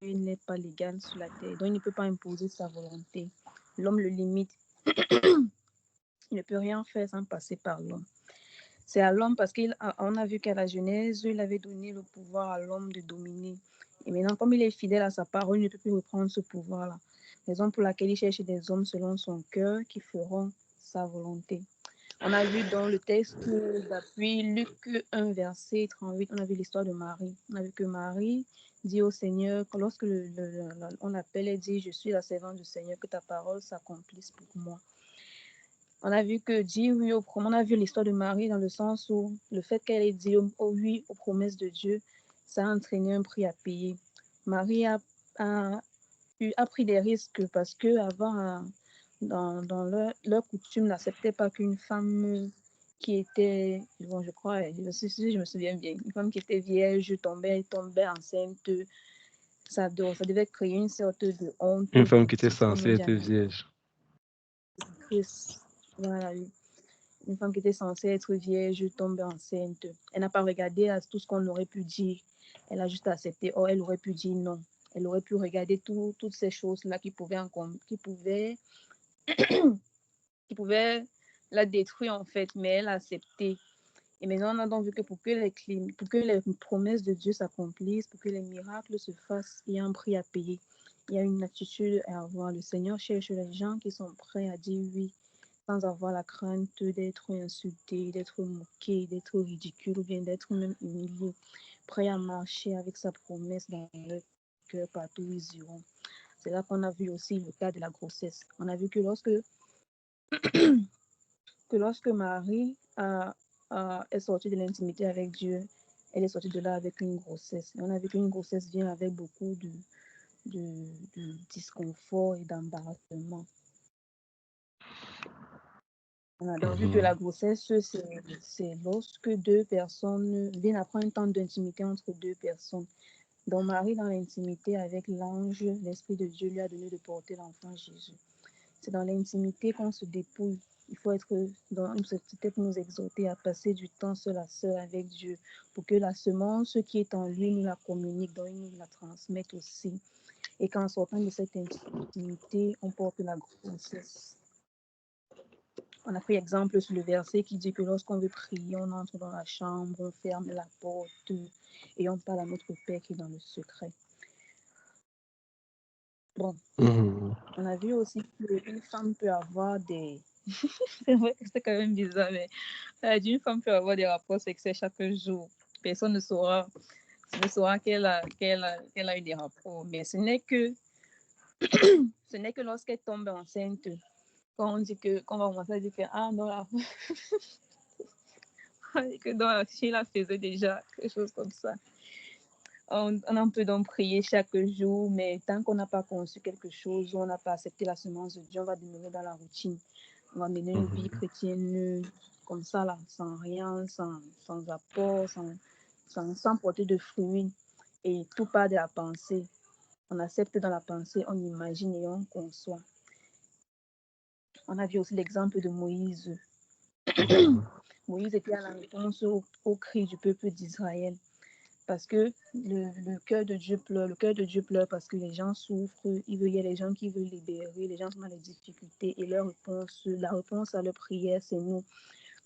n'est pas légal sur la terre, donc il ne peut pas imposer sa volonté. L'homme le limite. Il ne peut rien faire sans passer par l'homme. C'est à l'homme parce qu'on a vu qu'à la Genèse, il avait donné le pouvoir à l'homme de dominer. Et maintenant, comme il est fidèle à sa parole, il ne peut plus reprendre ce pouvoir-là. Raison pour laquelle il cherche des hommes selon son cœur qui feront sa volonté. On a vu dans le texte d'appui Luc 1, verset 38, on a vu l'histoire de Marie. On a vu que Marie dit au Seigneur, lorsque on l'appelle, elle dit, je suis la servante du Seigneur, que ta parole s'accomplisse pour moi. On a vu que dit oui on a vu l'histoire de Marie dans le sens où le fait qu'elle ait dit oui aux promesses de Dieu, ça a entraîné un prix à payer. Marie a pris des risques parce que avant, dans leur coutume, n'acceptait pas qu'une femme qui était, bon, je crois, si je me souviens bien, une femme qui était vierge tombait enceinte, ça devait créer une sorte de honte. Une femme qui était censée être vierge. Voilà, une femme qui était censée être vierge tombe enceinte. Elle n'a pas regardé à tout ce qu'on aurait pu dire. Elle a juste accepté. Or, elle aurait pu dire non. Elle aurait pu regarder toutes ces choses-là qui pouvaient la détruire en fait, mais elle a accepté. Et maintenant, on a donc vu que pour que les promesses de Dieu s'accomplissent, pour que les miracles se fassent, il y a un prix à payer. Il y a une attitude à avoir. Le Seigneur cherche les gens qui sont prêts à dire oui, sans avoir la crainte d'être insulté, d'être moqué, d'être ridicule ou bien d'être même humilié, prêt à marcher avec sa promesse dans leur cœur partout où ils iront. C'est là qu'on a vu aussi le cas de la grossesse. On a vu que lorsque Marie est sortie de l'intimité avec Dieu, elle est sortie de là avec une grossesse. Et on a vu qu'une grossesse vient avec beaucoup de disconfort et d'embarrassement. On a donc vu que la grossesse, c'est lorsque deux personnes viennent après un temps d'intimité entre deux personnes. Donc Marie, dans l'intimité avec l'ange, l'Esprit de Dieu lui a donné de porter l'enfant Jésus. C'est dans l'intimité qu'on se dépouille. Il faut être dans une société pour nous exhorter à passer du temps seul à seul avec Dieu, pour que la semence qui est en lui, nous la communique, donc il nous la transmette aussi. Et qu'en sortant de cette intimité, on porte la grossesse. On a pris exemple sur le verset qui dit que lorsqu'on veut prier, on entre dans la chambre, on ferme la porte et on parle à notre Père qui est dans le secret. Bon, on a vu aussi qu'une femme peut avoir des... C'est vrai que c'est quand même bizarre, mais une femme peut avoir des rapports sexuels chaque jour. Personne ne saura qu'elle a eu des rapports. Mais ce n'est que lorsqu'elle tombe enceinte, quand on dit qu'on va commencer à dire que ah non, là, que dans la fille la faisait déjà quelque chose comme ça. On peut donc prier chaque jour, mais tant qu'on n'a pas conçu quelque chose, on n'a pas accepté la semence de Dieu, on va demeurer dans la routine. On va mener une vie chrétienne comme ça, là, sans rien, sans apport, sans porter de fruits. Et tout part de la pensée. On accepte dans la pensée, on imagine et on conçoit. On a vu aussi l'exemple de Moïse. Moïse était à la réponse au cri du peuple d'Israël. Parce que le cœur de Dieu pleure parce que les gens souffrent, il y a les gens qui veulent libérer, les gens sont dans les difficultés et la réponse à leur prière, c'est nous.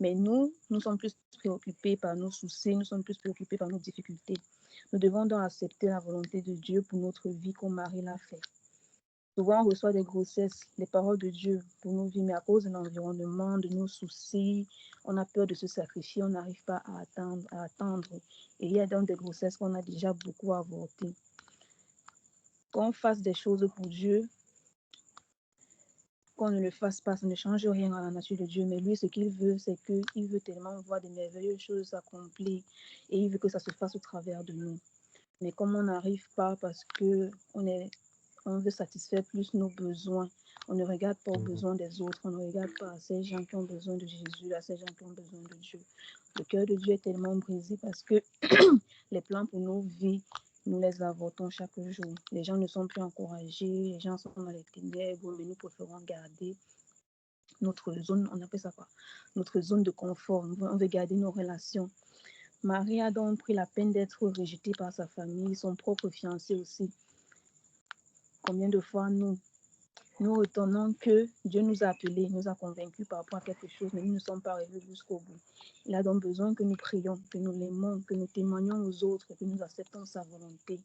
Mais nous sommes plus préoccupés par nos soucis, nous sommes plus préoccupés par nos difficultés. Nous devons donc accepter la volonté de Dieu pour notre vie comme Marie l'a fait. Souvent, on reçoit des grossesses, les paroles de Dieu pour nos vies, mais à cause de l'environnement, de nos soucis, on a peur de se sacrifier, on n'arrive pas à attendre. Et il y a donc des grossesses qu'on a déjà beaucoup avortées. Qu'on fasse des choses pour Dieu, qu'on ne le fasse pas, ça ne change rien à la nature de Dieu. Mais lui, ce qu'il veut, c'est qu'il veut tellement voir de merveilleuses choses s'accomplir et il veut que ça se fasse au travers de nous. Mais comme on n'arrive pas parce qu'on veut satisfaire plus nos besoins. On ne regarde pas aux besoins des autres. On ne regarde pas à ces gens qui ont besoin de Jésus, à ces gens qui ont besoin de Dieu. Le cœur de Dieu est tellement brisé parce que les plans pour nos vies, nous les avortons chaque jour. Les gens ne sont plus encouragés, les gens sont dans les ténèbres, mais nous préférons garder notre zone, on appelle ça quoi? Notre zone de confort. On veut garder nos relations. Marie a donc pris la peine d'être rejetée par sa famille, son propre fiancé aussi. Combien de fois nous retenons que Dieu nous a appelés, nous a convaincus par rapport à quelque chose, mais nous ne sommes pas arrivés jusqu'au bout. Il a donc besoin que nous prions, que nous l'aimons, que nous témoignons aux autres, que nous acceptons sa volonté.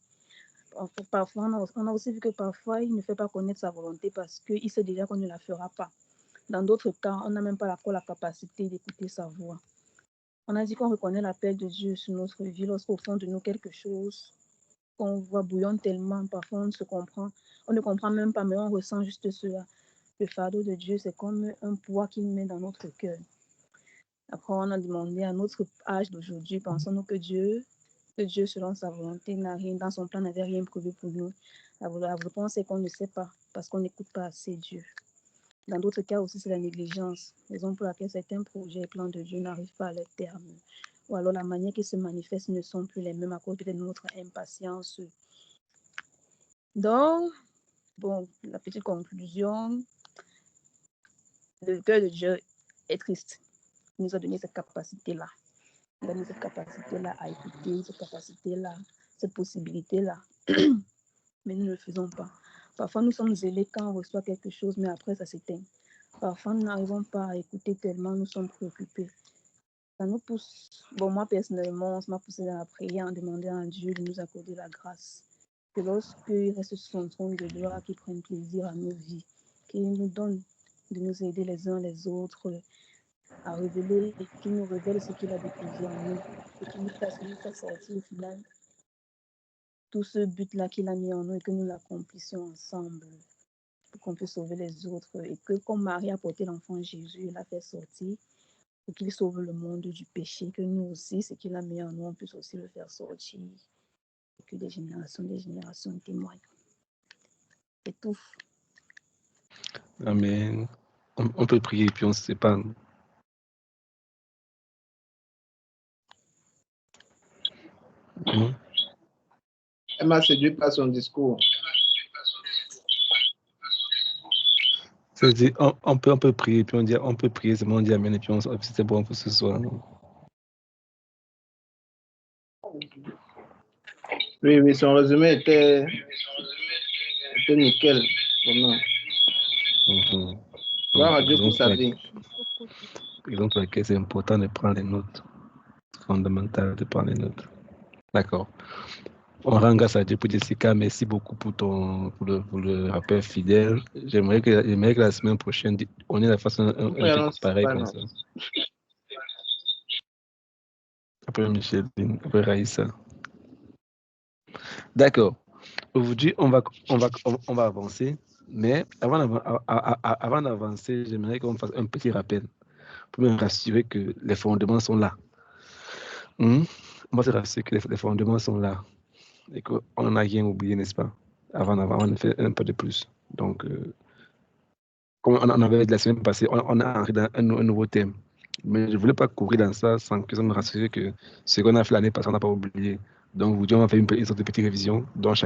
Parfois, on a aussi vu que parfois, il ne fait pas connaître sa volonté parce qu'il sait déjà qu'on ne la fera pas. Dans d'autres cas, on n'a même pas la capacité d'écouter sa voix. On a dit qu'on reconnaît l'appel de Dieu sur notre vie lorsqu'au fond de nous quelque chose qu'on voit bouillonne tellement, parfois on ne comprend même pas, mais on ressent juste cela. Le fardeau de Dieu, c'est comme un poids qu'il met dans notre cœur. Après, on a demandé à notre âge d'aujourd'hui, pensons-nous que Dieu, selon sa volonté, dans son plan, n'avait rien prévu pour nous. La réponse est qu'on ne sait pas, parce qu'on n'écoute pas assez Dieu. Dans d'autres cas aussi, c'est la négligence, raison pour laquelle certains projets et plans de Dieu n'arrivent pas à leur terme. Ou alors la manière qu'ils se manifestent ne sont plus les mêmes à cause de notre impatience. Donc, bon, la petite conclusion, le cœur de Dieu est triste. Il nous a donné cette capacité-là. Il nous a donné cette capacité-là à écouter, cette capacité-là, cette possibilité-là. Mais nous ne le faisons pas. Parfois, nous sommes zélés quand on reçoit quelque chose, mais après, ça s'éteint. Parfois, nous n'arrivons pas à écouter tellement nous sommes préoccupés. Ça nous pousse, bon, moi personnellement, ça m'a poussé dans la prière en demandant à Dieu de nous accorder la grâce. Que lorsqu'il reste sur son trône de gloire, qu'il prenne plaisir à nos vies, qu'il nous donne de nous aider les uns les autres à révéler et qu'il nous révèle ce qu'il a déposé en nous et qu'il nous fasse sortir au final tout ce but-là qu'il a mis en nous et que nous l'accomplissions ensemble pour qu'on puisse sauver les autres et que comme Marie a porté l'enfant Jésus, il l'a fait sortir pour qu'il sauve le monde du péché, que nous aussi, ce qu'il a mis en nous, on puisse aussi le faire sortir et que des générations témoignent. C'est tout. Amen. On peut prier et puis on se sépare. Emma séduit par son discours. C'est-à-dire, on peut prier, puis on peut prier, c'est on dit Amen, et puis c'est bon pour ce soir. Oui, son résumé était nickel. Gloire à Dieu pour sa vie. Raison pour laquelle c'est important de prendre les notes. Fondamental de prendre les notes. D'accord. On rend grâce à Dieu pour Jessica. Merci beaucoup pour le rappel fidèle. J'aimerais que la semaine prochaine, on ait la façon un truc pareil comme ça. Après Micheline, après Raïssa. D'accord. Aujourd'hui, on va avancer. Mais avant d'avancer, j'aimerais qu'on fasse un petit rappel pour me rassurer que les fondements sont là. On va se rassurer que les fondements sont là et qu'on n'a rien oublié, n'est-ce pas? Avant de faire un peu de plus. Donc, comme on avait dit la semaine passée, on a entré dans un nouveau thème. Mais je ne voulais pas courir dans ça sans que ça me rassure que ce qu'on a fait l'année passée, on n'a pas oublié. Donc, aujourd'hui, on va faire une sorte de petite révision. Donc,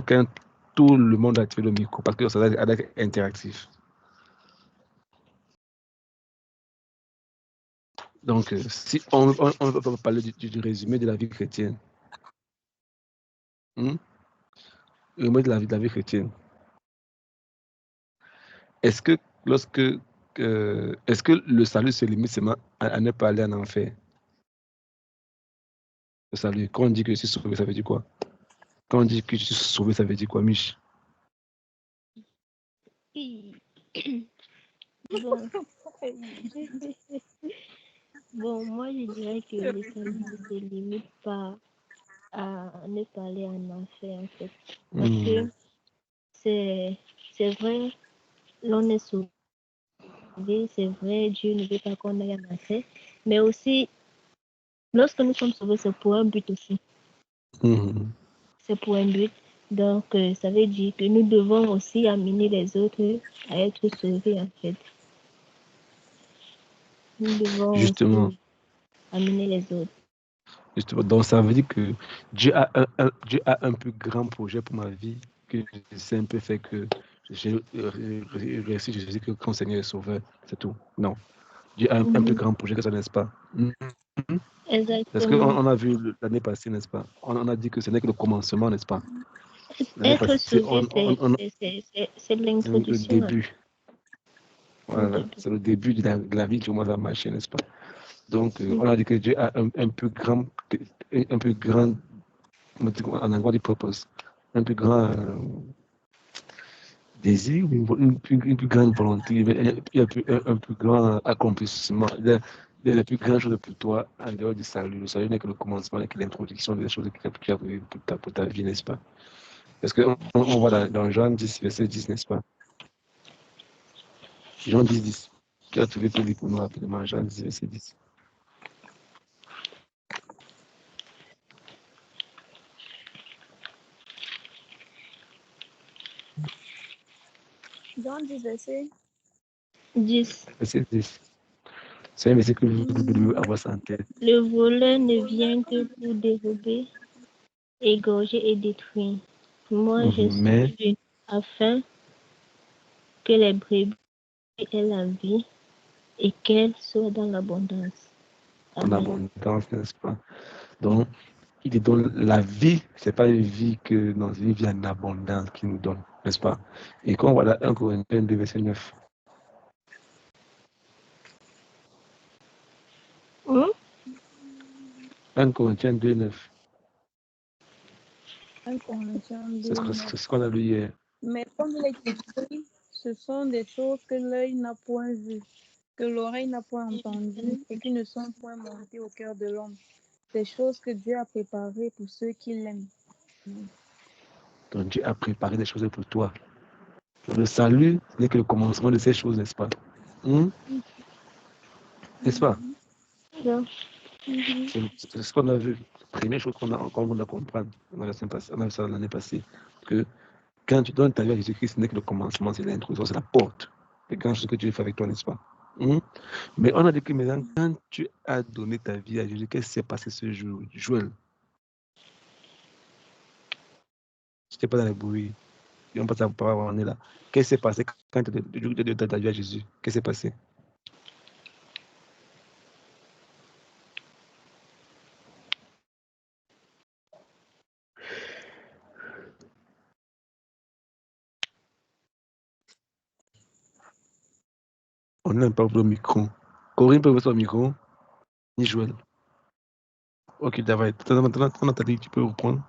tout le monde a activé le micro parce que ça va être interactif. Donc, si on va parler du résumé de la vie chrétienne. Le résumé de la vie chrétienne. Est-ce que le salut se limite seulement à ne pas aller en enfer? Le salut, quand on dit que je suis sauvé, ça veut dire quoi? Quand on dit que je suis sauvé, ça veut dire quoi, Mich? Bon, moi je dirais que le salut ne se limite pas à ne pas aller en enfer en fait. Parce que c'est vrai, l'on est sauvé, c'est vrai, Dieu ne veut pas qu'on aille en enfer, mais aussi, lorsque nous sommes sauvés, c'est pour un but aussi. C'est pour un but. Donc, ça veut dire que nous devons aussi amener les autres à être sauvés en fait. Nous devons Justement. aussi amener les autres. Justement. Donc, ça veut dire que Dieu a un plus grand projet pour ma vie que c'est un peu fait que j'ai réussi, je dis que quand Seigneur est sauveur, c'est tout. Non. Dieu a un plus grand projet que ça, n'est-ce pas? Exactement. Parce qu'on a vu l'année passée, n'est-ce pas? On a dit que ce n'est que le commencement, n'est-ce pas? L'année Être passée, sauvé, c'est c'est le l'introduction. début. Voilà, c'est le début de la vie qui commence à marcher, n'est-ce pas? Donc, on a dit que Dieu a un plus grand, en anglais, du purpose, un plus grand désir, une plus grande volonté, il y a un plus grand accomplissement. Il y a la plus grande chose pour toi en dehors du salut. Le salut n'est que le commencement, n'est que l'introduction des choses qui a prévues pour ta vie, n'est-ce pas? Parce qu'on voit dans Jean 10, verset 10, n'est-ce pas? Jean 10, 10. Tu as trouvé tout pour nous rapidement, Jean 10, verset 10. Jean 10, verset 10. Verset 10. C'est un verset que vous devez avoir ça en tête. Le voleur ne vient que pour dérober, égorger et détruire. Moi, je suis venu afin que les brebis aient la vie et qu'elles soient dans l'abondance. En abondance, n'est-ce pas? Donc, il te donne la vie, c'est pas une vie que dans une vie en abondance qu'il nous donne, n'est-ce pas? Et quand on voit là 1 Corinthiens 2, verset 9. 1 Corinthiens 2, 9. 1 Corinthiens 2, C'est ce qu'on a lu hier. Mais comme il est écrit, ce sont des choses que l'œil n'a point vues, que l'oreille n'a point entendues et qui ne sont point montées au cœur de l'homme. Des choses que Dieu a préparées pour ceux qui l'aiment. Donc Dieu a préparé des choses pour toi. Le salut n'est que le commencement de ces choses, n'est-ce pas? N'est-ce pas? C'est ce qu'on a vu. La première chose qu'on a compris, on a vu ça l'année passée, que quand tu donnes ta vie à Jésus-Christ, ce n'est que le commencement, c'est l'introduction, c'est la porte. C'est quelque chose que Dieu fait avec toi, n'est-ce pas? Mais on a dit que maintenant, quand tu as donné ta vie à Jésus, qu'est-ce qui s'est passé ce jour, Joël? Je n'étais pas dans les bruits. Ils n'ont pas savoir on est là. Qu'est-ce qui s'est passé quand tu as donné ta vie à Jésus? Qu'est-ce qui s'est passé? On n'a pas le micro. Corinne peut ouvrir son micro. Ni Joël. Ok, David. Maintenant, tu dit que tu peux reprendre.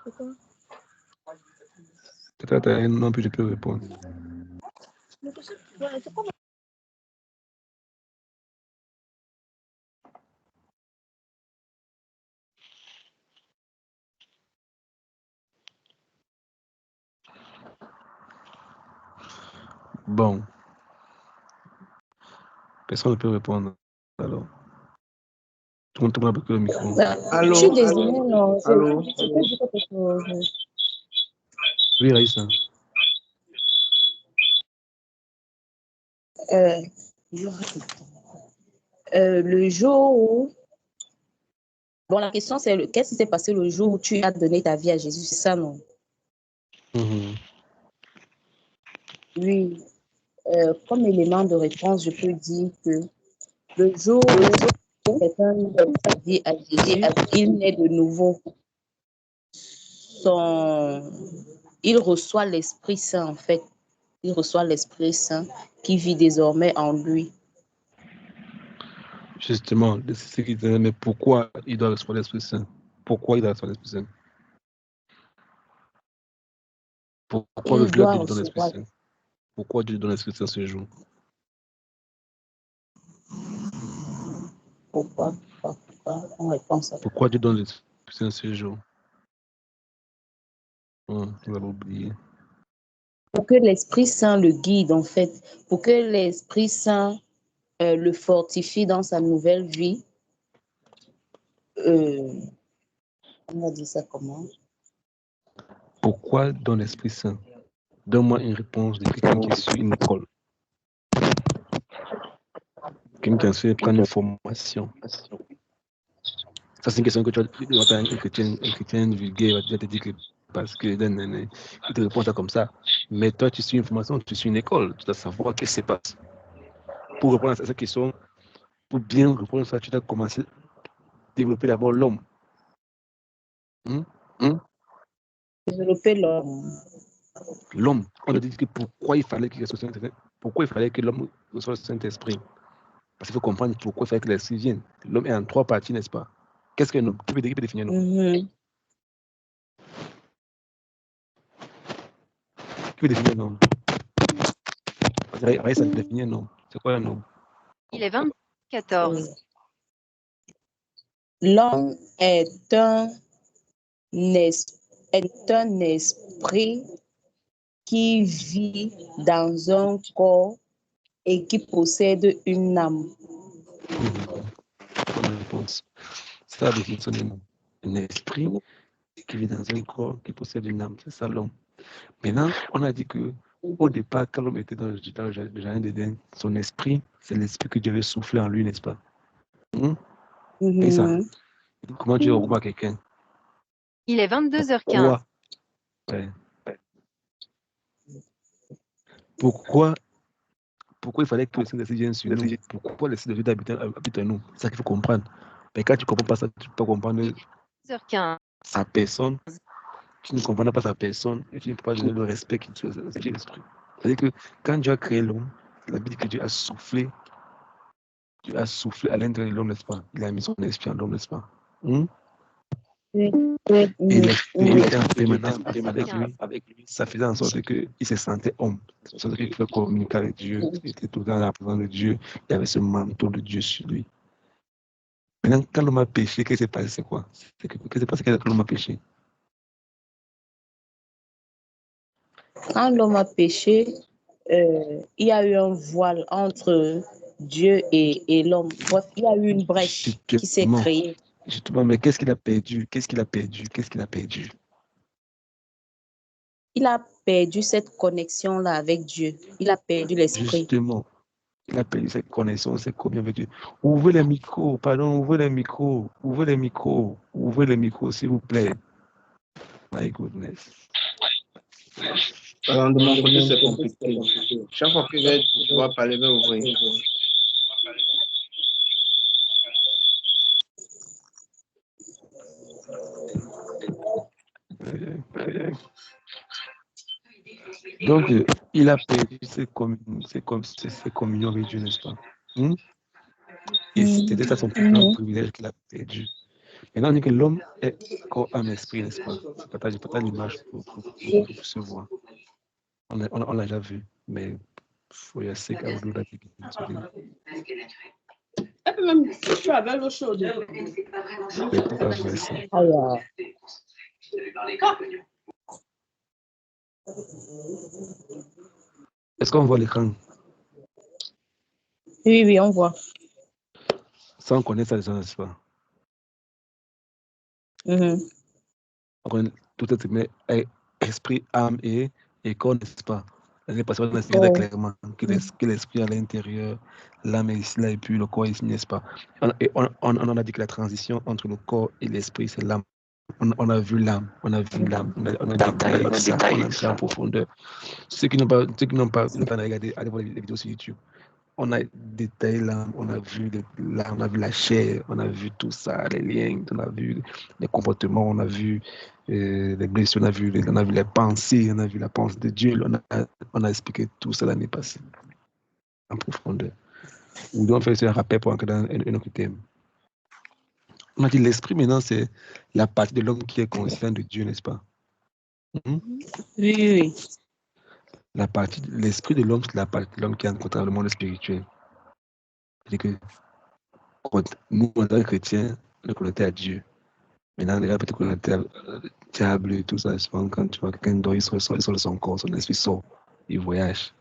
C'est quoi? Peut-être non plus, je peux répondre. C'est quoi? Bon. Personne ne peut répondre. Alors. Tout le monde a bloqué le micro. Allô? Je suis désolée, non. Allô? Je peux dire quelque chose. Oui, Raïssa. Le jour où... Bon, la question, c'est qu'est-ce qui s'est passé le jour où tu as donné ta vie à Jésus? C'est ça, non? Oui. Comme élément de réponse, je peux dire que le jour où quelqu'un donne sa vie à Jésus, il naît de nouveau. Il reçoit l'Esprit Saint, en fait. Il reçoit l'Esprit Saint qui vit désormais en lui. Justement, c'est ce qui disait, mais pourquoi il doit recevoir l'Esprit Saint? Pourquoi il doit recevoir l'Esprit Saint? Pourquoi le Dieu donne l'Esprit Saint? Pourquoi Dieu donne l'Esprit Saint ce jour? Pourquoi on répond ça? Pourquoi Dieu donne l'Esprit Saint ce jour? On va oublier. Pour que l'Esprit Saint le guide, en fait. Pour que l'Esprit Saint le fortifie dans sa nouvelle vie. On va dire ça comment? Pourquoi donne l'Esprit Saint? Donne-moi une réponse de quelqu'un qui suit une école. Quelqu'un qui a su prendre une formation. Ça, c'est une question que tu vas faire un chrétien vulgaire, il va te dire que parce que il te répond ça comme ça. Mais toi, tu suis une formation, tu suis une école, tu dois savoir qu'est-ce qui se passe. Pour répondre à cette question, pour bien répondre à ça, tu dois commencer à développer d'abord l'homme. Développer l'homme. L'homme, on a dit que pourquoi il fallait qu'il reçoive pourquoi il fallait que l'homme reçoive le Saint-Esprit. Parce qu'il faut comprendre pourquoi il fallait que l'Esprit vienne. L'homme est en 3 parties, n'est-ce pas? Qu'est-ce qu'un homme? Qui peut définir un homme? Qui peut définir un homme? Ça définit un homme. C'est quoi un homme? Il est 14. L'homme est un esprit qui vit dans un corps et qui possède une âme. Bonne réponse. C'est la définition d'un homme. Un esprit qui vit dans un corps qui possède une âme. C'est ça l'homme. Maintenant, on a dit que au départ, quand l'homme était dans le jardin d'Éden, son esprit, c'est l'esprit que Dieu avait soufflé en lui, n'est-ce pas? Et ça. Comment Dieu revoit quelqu'un? Il est 22h15. Pourquoi il fallait que le Saint-Esprit vienne sur nous? Pourquoi l'Esprit de Dieu habite en nous? C'est ça qu'il faut comprendre. Mais quand tu ne comprends pas ça, tu ne peux pas comprendre 22h15. sa personne. Tu ne comprends pas sa personne et tu ne peux pas donner le respect qu'il doit à l'Esprit. C'est-à-dire que quand Dieu a créé l'homme, la Bible dit que Dieu a soufflé à l'intérieur de l'homme, n'est-ce pas? Il a mis son esprit en l'homme, n'est-ce pas? Et l'esprit était en permanence avec lui. Ça faisait en sorte qu'il se sentait homme. Ça faisait qu'il pouvait communiquer avec Dieu. Il était tout dans la présence de Dieu. Il y avait ce manteau de Dieu sur lui. Maintenant, quand l'homme a péché, qu'est-ce qui s'est passé? C'est quoi? Qu'est-ce qui s'est passé quand l'homme a péché? Quand l'homme a péché, il y a eu un voile entre Dieu et l'homme. Bref, il y a eu une brèche qui s'est créée. Justement, mais qu'est-ce qu'il a perdu? Qu'est-ce qu'il a perdu? Il a perdu cette connexion-là avec Dieu. Il a perdu l'esprit. Justement, il a perdu cette connexion, cette communion avec Dieu. Ouvrez les micros, ouvrez les micros, s'il vous plaît. My goodness. Alors, de mon côté, c'est compliqué. Chaque fois que je vais devoir parler, je vais ouvrir. Donc, il a perdu ses communions avec Dieu, n'est-ce pas? Et c'était ça son plus grand privilège qu'il a perdu. Maintenant, on dit que l'homme est corps, âme, esprit, n'est-ce pas? Je partage l'image pour se voir. On l'a déjà vu, mais il y a ce qu'à vous Même si tu avais l'eau chaude. Est-ce qu'on voit l'écran? Oui, on voit. Sans connaître ça, n'est-ce pas? On connaît tout être humain, esprit, âme et corps, n'est-ce pas? L'année passée, on a expliqué clairement que l'esprit à l'intérieur, l'âme est ici, là, et puis le corps est ici, n'est-ce pas? On en a dit que la transition entre le corps et l'esprit, c'est l'âme. On a vu l'âme, on a détaillé en profondeur. Ceux qui n'ont pas regardé, allez voir les vidéos sur YouTube. On a détaillé l'âme, on a vu l'âme, on a vu la chair, on a vu tout ça, les liens, on a vu les comportements, on a vu les blessures, on a vu les pensées, on a vu la pensée de Dieu, on a expliqué tout ça l'année passée en profondeur. Nous devons faire un rappel pour entrer dans un autre thème. On a dit l'esprit maintenant, c'est la partie de l'homme qui est conscient de Dieu, n'est-ce pas? Oui. L'esprit de l'homme, c'est la partie de l'homme qui est en contact avec le monde spirituel. C'est-à-dire que nous, en tant que chrétiens, on est connecté à Dieu. Maintenant, les gars peut-être connecté à diable et tout ça. Souvent, quand tu vois quelqu'un dort, il sort de son corps, son esprit sort, il voyage.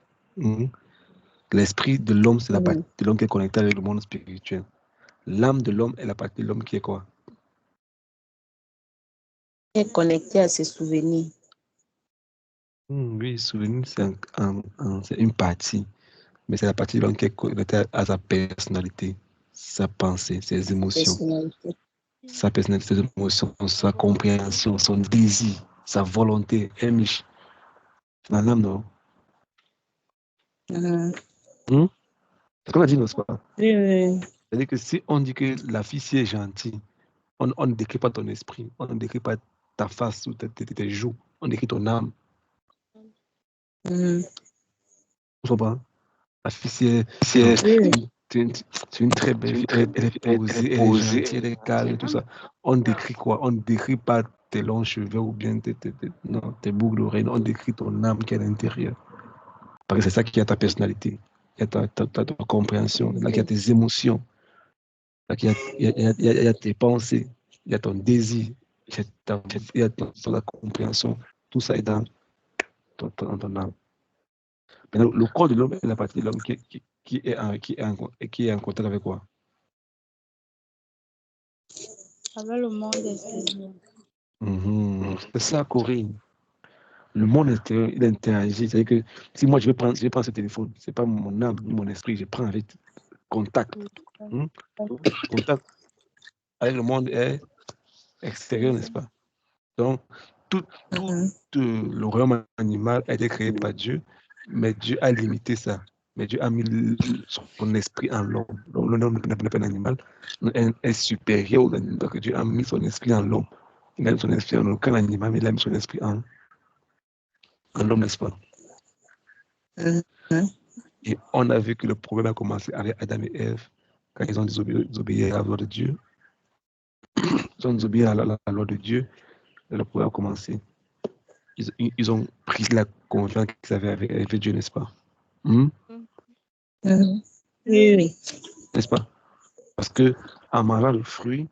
L'esprit de l'homme, c'est la partie de l'homme qui est connecté avec le monde spirituel. L'âme de l'homme est la partie de l'homme qui est quoi? Il est connecté à ses souvenirs. Oui, souvenirs, c'est une partie. Mais c'est la partie de l'homme qui est connectée à sa personnalité, sa pensée, ses émotions. Sa personnalité, ses émotions, sa compréhension, son désir, sa volonté. C'est dans l'âme, non? C'est ce qu'on a dit, n'est-ce pas? Oui. C'est-à-dire que si on dit que la fille, si est gentille, on ne décrit pas ton esprit, on ne décrit pas ta face ou tes joues, on décrit ton âme. Mhm. Tu comprends? La fille, c'est une très belle fille. Elle est posée, elle est gentille, elle est calme, tout ça. On décrit quoi? On ne décrit pas tes longs cheveux ou bien tes boucles d'oreilles. On décrit ton âme qui est à l'intérieur. Parce que c'est ça qui a ta personnalité. Il y a ta compréhension. Là, il y a tes émotions. Là, il y a tes pensées. Il y a ton désir. Il y a ta compréhension. Tout ça est dans ton âme. Maintenant, le corps de l'homme est la partie de l'homme qui est en contact avec quoi? Avec le monde extérieur. C'est ça, Corinne. Le monde extérieur, il interagit. C'est-à-dire que si moi, je vais prendre ce téléphone, ce n'est pas mon âme ni mon esprit, je prends avec contact. Contact avec le monde est extérieur, n'est-ce pas? Donc, tout le royaume animal a été créé par Dieu, mais Dieu a limité ça. Mais Dieu a mis son esprit en l'homme. L'homme n'est pas un animal, est supérieur aux animaux. Donc Dieu a mis son esprit en l'homme. Il a mis son esprit en aucun animal, mais il a mis son esprit en l'homme, n'est-ce pas? Et on a vu que le problème a commencé avec Adam et Ève, quand ils ont désobéi à la loi de Dieu. Ils ont désobéi à la loi de Dieu, et le problème a commencé. Ils ont pris la confiance qu'ils avaient avec Dieu, n'est-ce pas? Oui. N'est-ce pas? Parce que en mangeant le fruit,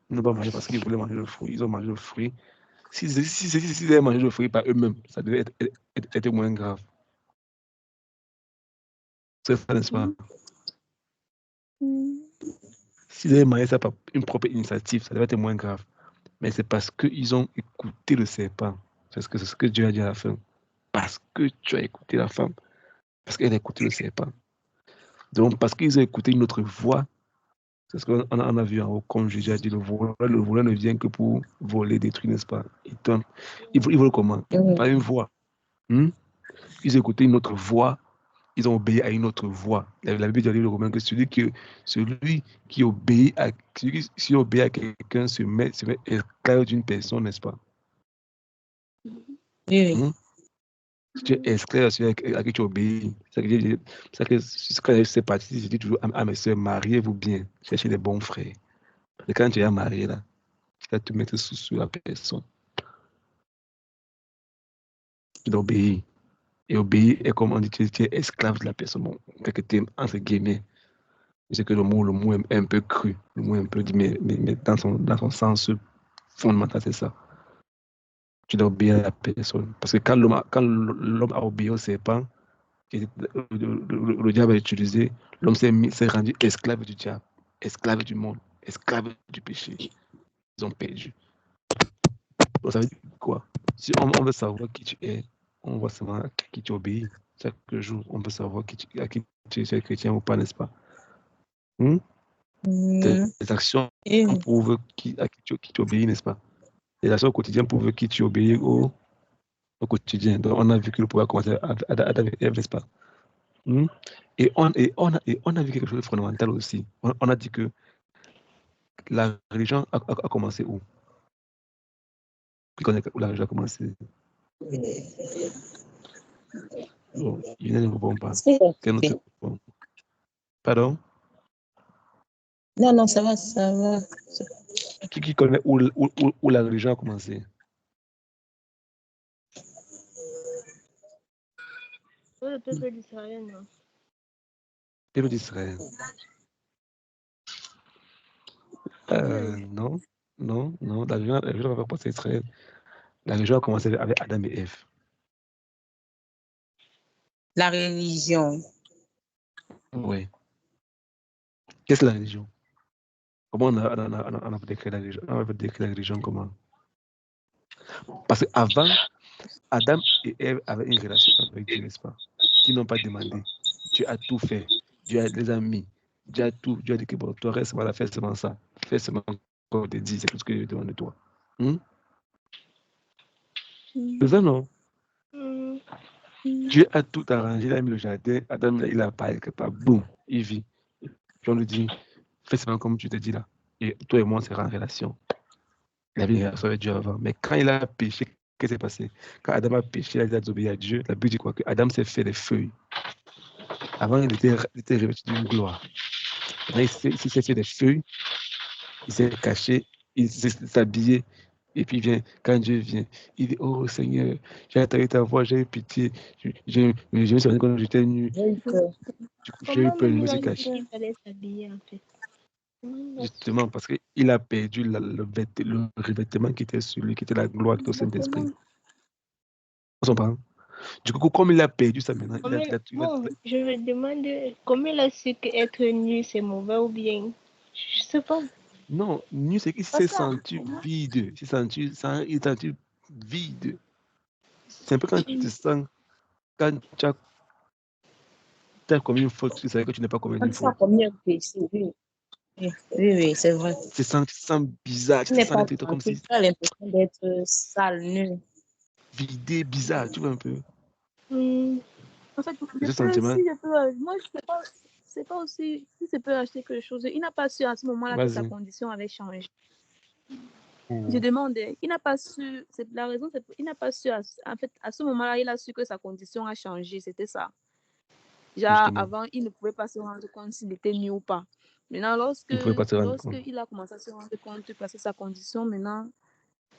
ils n'ont pas mangé parce qu'ils voulaient manger le fruit. Ils ont mangé le fruit. S'ils avaient mangé le fruit par eux-mêmes, ça devait être moins grave. C'est ça, n'est-ce pas? S'ils avaient mangé ça par une propre initiative, ça devait être moins grave. Mais c'est parce qu'ils ont écouté le serpent. C'est ce que Dieu a dit à la fin. Parce que tu as écouté la femme. Parce qu'elle a écouté le serpent. Donc, parce qu'ils ont écouté une autre voix, c'est ce qu'on a vu en haut, comme j'ai déjà dit, le voleur ne vient que pour voler, détruire, n'est-ce pas? Ils veulent comment? Par une voix. Ils ont écouté une autre voix, ils ont obéi à une autre voix. La Bible dit dans le Romain que celui qui obéit à quelqu'un se met esclave d'une personne, n'est-ce pas? Si tu es esclave à celui à qui tu obéis, c'est que quand je fais partie, je dis toujours à mes soeurs, mariez-vous bien, cherchez les bons frères. Et quand tu es marié, là, tu vas te mettre sous la personne. Tu dois obéir. Et obéir est comme on dit, tu es esclave de la personne. Bon, quelque temps, entre guillemets. Je sais que le mot est un peu cru, le mot est un peu dit, mais dans son sens fondamental, c'est ça. Tu dois obéir à la personne. Parce que quand l'homme a obéi au serpent, le diable a utilisé, l'homme s'est rendu esclave du diable, esclave du monde, esclave du péché. Ils ont perdu. Donc ça veut dire quoi? Si on veut savoir qui tu es, on va savoir à qui tu obéis. Chaque jour, on veut savoir à qui tu es chrétien ou pas, n'est-ce pas? Tes actions prouvent à qui tu obéis, n'est-ce pas? Les actions au quotidien prouvent qui tu obéis au quotidien. Donc, on a vu que le pouvoir commençait avec Ève, n'est-ce pas? Et on a vu quelque chose de fondamental aussi. On a dit que la religion a commencé où? Qui connaît où la religion a commencé? Oh, il ne répond pas. Quel autre répond? Pardon? Non, ça va, ça va. Qui connaît où la religion a commencé? Le peuple d'Israël, non? Le peuple d'Israël. Non, la religion n'a pas commencé Israël. La religion a commencé avec Adam et Ève. La religion. Oui. Qu'est-ce que la religion? Comment on a décrit la religion? On a décrit la religion comment? Parce qu'avant, Adam et Ève avaient une relation avec Dieu, n'est-ce pas? Qui n'ont pas demandé. Dieu a tout fait. Dieu les a mis. Dieu a tout. Dieu a dit que bon, toi, reste, voilà, fais seulement ça. Fais seulement comme on te dit, c'est tout ce que je demande de toi. C'est ça, non? Dieu a tout arrangé, il a mis le jardin. Adam, il a parlé quelque part. Boum, il vit. Puis on lui dit, fais seulement comme tu te dis là. Et toi et moi, on sera en relation. Il avait une relation avec Dieu avant. Mais quand il a péché, qu'est-ce qui s'est passé? Quand Adam a péché, il a désobéi à Dieu. La Bible dit quoi? Que Adam s'est fait des feuilles. Avant, il était revêtu d'une gloire. Maintenant, il s'est fait des feuilles. Il s'est caché. Il s'est habillé. Et puis, quand Dieu vient, il dit, oh Seigneur, j'ai entendu ta voix, j'ai eu pitié. Je me suis rendu compte que j'étais nu. J'ai eu peur. Du coup, j'ai eu peur, je me suis Il caché. fallait s'habiller en fait. Justement, parce qu'il a perdu le revêtement qui était sur lui, qui était la gloire, qui était au Saint-Esprit. Du coup, comme il a perdu ça maintenant, Je me demande comment il a su qu'être nu c'est mauvais ou bien. Je sais pas. Non, nu, c'est qu'il s'est senti vide. Il s'est senti vide. C'est un peu quand tu te sens, quand tu as commis une faute, tu sais que tu n'es pas commis une faute. Commis un péché, oui. Oui, c'est vrai. Tu te sens bizarre, tu te sens un peu comme si. Tu as l'impression d'être sale, nu. Vidé, bizarre, tu vois un peu. En fait, moi, je sais pas aussi si c'est peut acheter quelque chose. Il n'a pas su à ce moment-là que sa condition avait changé. Je demandais, il n'a pas su, c'est la raison, il n'a pas su, en fait, à ce moment-là, il a su que sa condition a changé, c'était ça. Genre, avant, il ne pouvait pas se rendre compte s'il était nu ou pas. Maintenant, lorsqu'il a commencé à se rendre compte parce que sa condition, maintenant,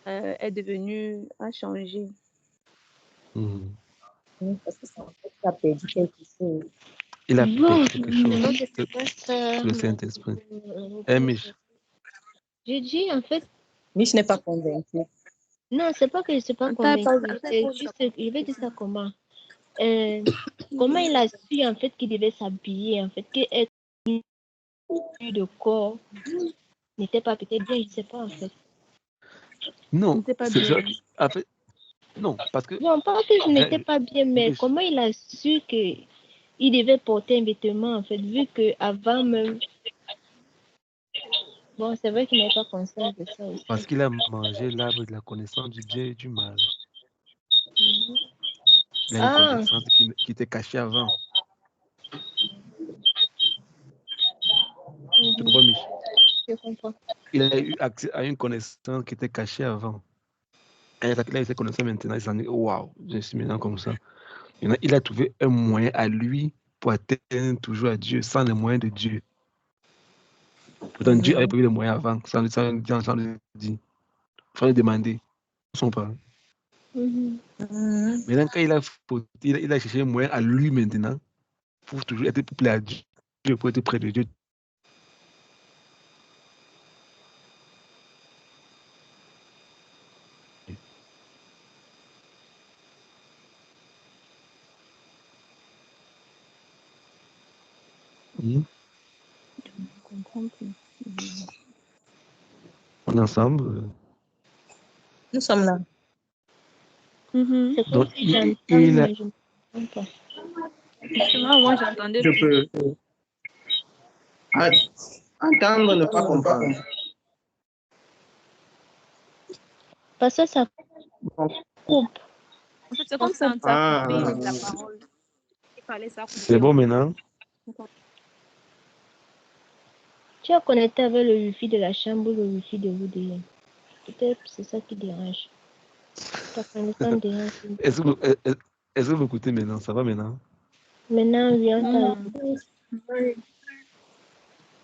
a changé. Parce que ça a perdu quelque chose. Il a perdu quelque chose. C'est le Saint-Esprit. J'ai dit, en fait. Mich n'est pas convaincu. Non, c'est pas que je ne suis pas convaincue. C'est juste, je vais dire ça comment. Comment il a su, en fait, qu'il devait s'habiller, en fait, qu'être nu de corps n'était pas peut-être bien, je ne sais pas, en fait. Non, c'est ça. En fait, non, parce que. Non, pas que je n'étais pas bien, mais comment il a su qu'il devait porter un vêtement, en fait, vu qu'avant même. Bon, c'est vrai qu'il n'est pas conscient de ça aussi. Parce qu'il a mangé l'arbre de la connaissance du bien et du mal. Il a une connaissance qui était cachée avant. Tu comprends, Mich? Je comprends. Il a eu accès à une connaissance qui était cachée avant. Et il a eu cette connaissance maintenant, il s'en dit, waouh, je suis maintenant comme ça. Il a trouvé un moyen à lui pour atteindre toujours à Dieu sans les moyens de Dieu. Pourtant, Dieu avait prévu les moyens avant, sans le dire, sans le demander. Son pas. Maintenant, quand il a cherché un moyen à lui maintenant, pour toujours être plus à Dieu, pour être près de Dieu. On est ensemble. Nous sommes là. C'est comme si j'entends, mais je ne comprends pas. Justement, moi, j'entendais. Je peux entendre, ne pas comprendre. Parce que ça coupe. En fait, c'est comme ça, ça a coupé la parole. Il fallait ça couper. C'est bon maintenant? Tu as connecté avec le wifi de la chambre ou le wifi de vous deux. Peut-être c'est ça qui dérange. Ta connexion dérange. Est-ce que vous écoutez maintenant? Ça va maintenant? Maintenant, oui, on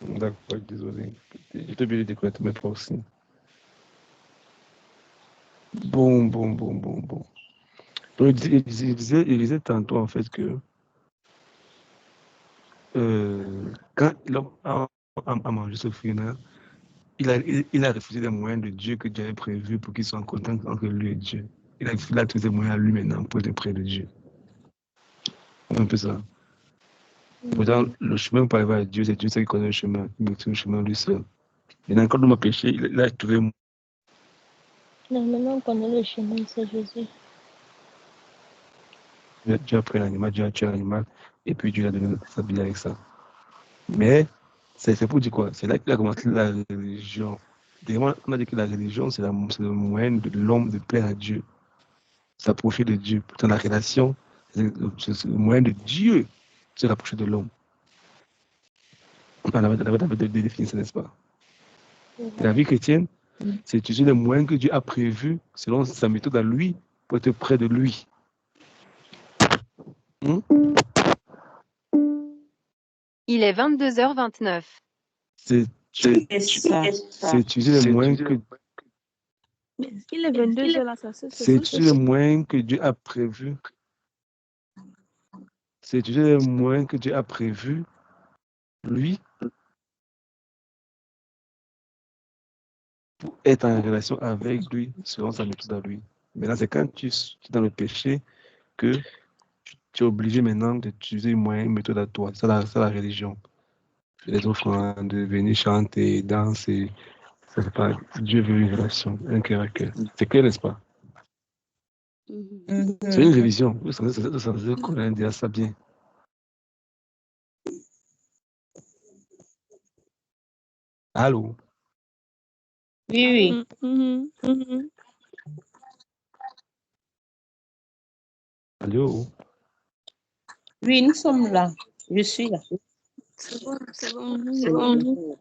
D'accord, désolé. J'étais obligé de déconnecter mes proxys. Bon. Donc, il disait tantôt, en fait, que quand l'homme a mangé ce fruit-là, il a refusé les moyens de Dieu que Dieu avait prévus pour qu'il soit en contact entre lui et Dieu. Il a tous les moyens à lui maintenant pour être près de Dieu. C'est un peu ça. Pourtant, le chemin pour arriver à Dieu, c'est Dieu qui connaît le chemin. Il met le chemin lui seul. Maintenant, quand l'homme a péché, il a trouvé. Non, maintenant on connaît le chemin, c'est Jésus. Dieu a pris l'animal, Dieu a tué l'animal, et puis Dieu a donné sa vie avec ça. Mais, c'est pour dire quoi? C'est là qu'il a commencé la religion. D'ailleurs, on a dit que la religion, c'est le moyen de l'homme de plaire à Dieu. S'approcher de Dieu. Pourtant, la relation, c'est le moyen de Dieu de se rapprocher de l'homme. On avait de définir, n'est-ce pas? La vie chrétienne, c'est utiliser les moyens que Dieu a prévus selon sa méthode à lui pour être près de lui. Il est 22h29. C'est utiliser les moyens que Mais il est 22h là, ça c'est utiliser les moyens que Dieu a prévus. C'est utiliser les moyens que Dieu a prévus, lui, pour être en relation avec lui selon sa méthode à lui. Maintenant, c'est quand tu es dans le péché que tu es obligé maintenant d'utiliser une méthode à toi. C'est la religion. Les offrandes, de venir chanter, danser. Ça fait pas. Dieu veut une relation, un cœur à cœur. C'est clair, n'est-ce pas? C'est une révision. Vous savez qu'on a dit ça bien. Allô? Oui. Allô? Oui, nous sommes là. Je suis là. C'est bon.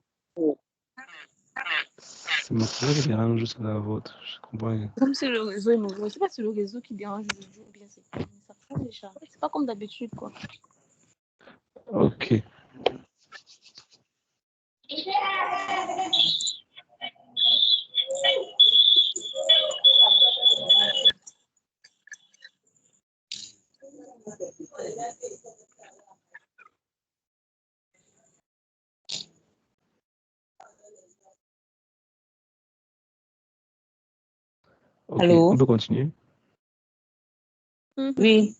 C'est mon frère qui dérange juste la vôtre. Je comprends rien. Comme si le réseau est mauvais. C'est pas si le réseau qui dérange aujourd'hui ou bien c'est ça change déjà. C'est pas comme d'habitude, quoi. Ok. Ok, Allô? on peut continuer. Oui.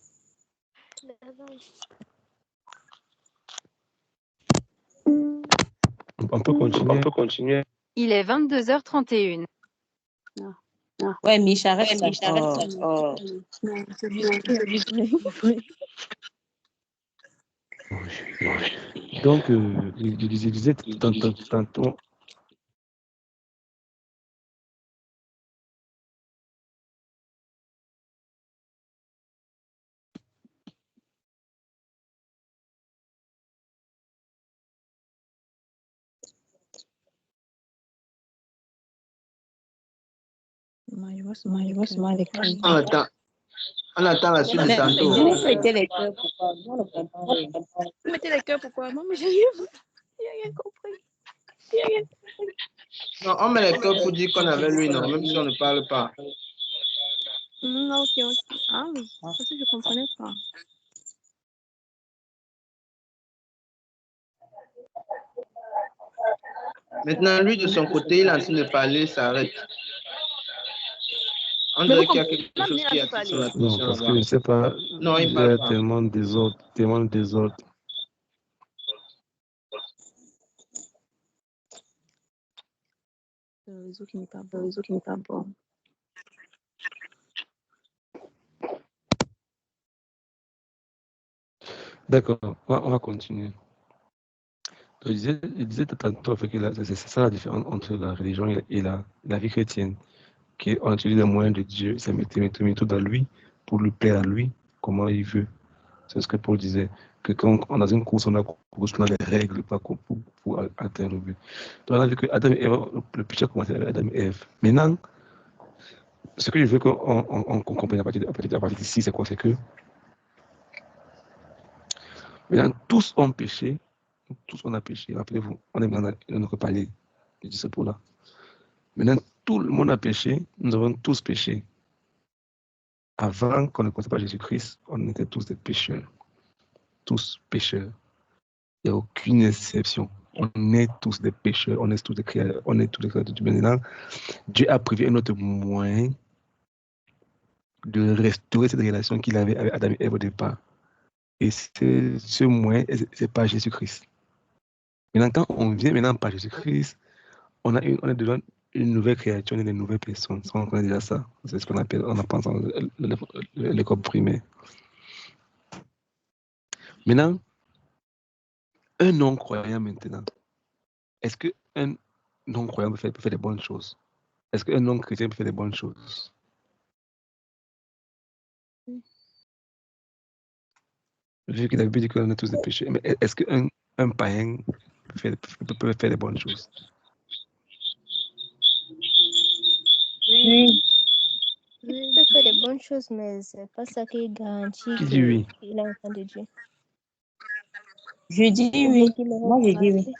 On peut continuer. Il est 22h31. Ouais, Micha, reste là. Non, c'est vrai. Donc, je disais tantôt. On attend la suite de tantôt. Vous mettez les cœurs pourquoi? Moi, on ne comprend rien. Vous mettez les cœurs pourquoi? Non, mais j'ai rien compris. Non, on met les cœurs pour dire qu'on avait lui, non, même si on ne parle pas. Ok. Ah oui, parce que je comprenais pas. Maintenant, lui, de son côté, il est en train de parler, ça arrête. On Mais dirait vous qu'il y a quelque comprenez, chose qui il a attire son parlé. Non, attention parce que je là-bas. ne sais pas. Non, il Il y parle a pas. tellement de désordre. Le réseau qui n'est pas bon. D'accord, on va continuer. Je disais tantôt que c'est ça la différence entre la religion et la vie chrétienne. On utilise les moyens de Dieu, c'est mettre tout à lui, pour lui plaire à lui, comment il veut. C'est ce que Paul disait, que quand on a une course, on a des règles pour atteindre le but. Donc on a vu que Adam et Ève, le péché a commencé avec Adam et Ève. Maintenant, ce que je veux qu'on comprenne à partir d'ici, c'est quoi? C'est que maintenant, tous ont péché, tous on a péché. Rappelez-vous, on est dans notre palier. Je dis ça pour là. Maintenant, tout le monde a péché, nous avons tous péché. Avant qu'on ne connaisse pas Jésus-Christ, on était tous des pécheurs. Tous pécheurs. Il n'y a aucune exception. On est tous des pécheurs, on est tous des créateurs, on est tous des créateurs du bien. Dieu a prévu un autre moyen de restaurer cette relation qu'il avait avec Adam et Ève au départ. Et ce moyen, c'est pas Jésus-Christ. Maintenant, quand on vient maintenant par Jésus-Christ, on est devant une nouvelle créature, on est des nouvelles personnes. On connaît déjà ça. C'est ce qu'on appelle, on apprend dans l'école primaire. Maintenant, un non-croyant maintenant, est-ce qu'un non-croyant peut faire des bonnes choses? Est-ce qu'un non-chrétien peut faire des bonnes choses? Vu qu'il a dit qu'on est tous des péchés, mais est-ce qu'un païen peut faire des bonnes choses. Oui. Il peut faire des bonnes choses, mais c'est pas ça qui garantit Qui dit oui? qu'il est enfant de Dieu. Je dis Ou bien oui. qu'il est Moi, je dis oui. parfait.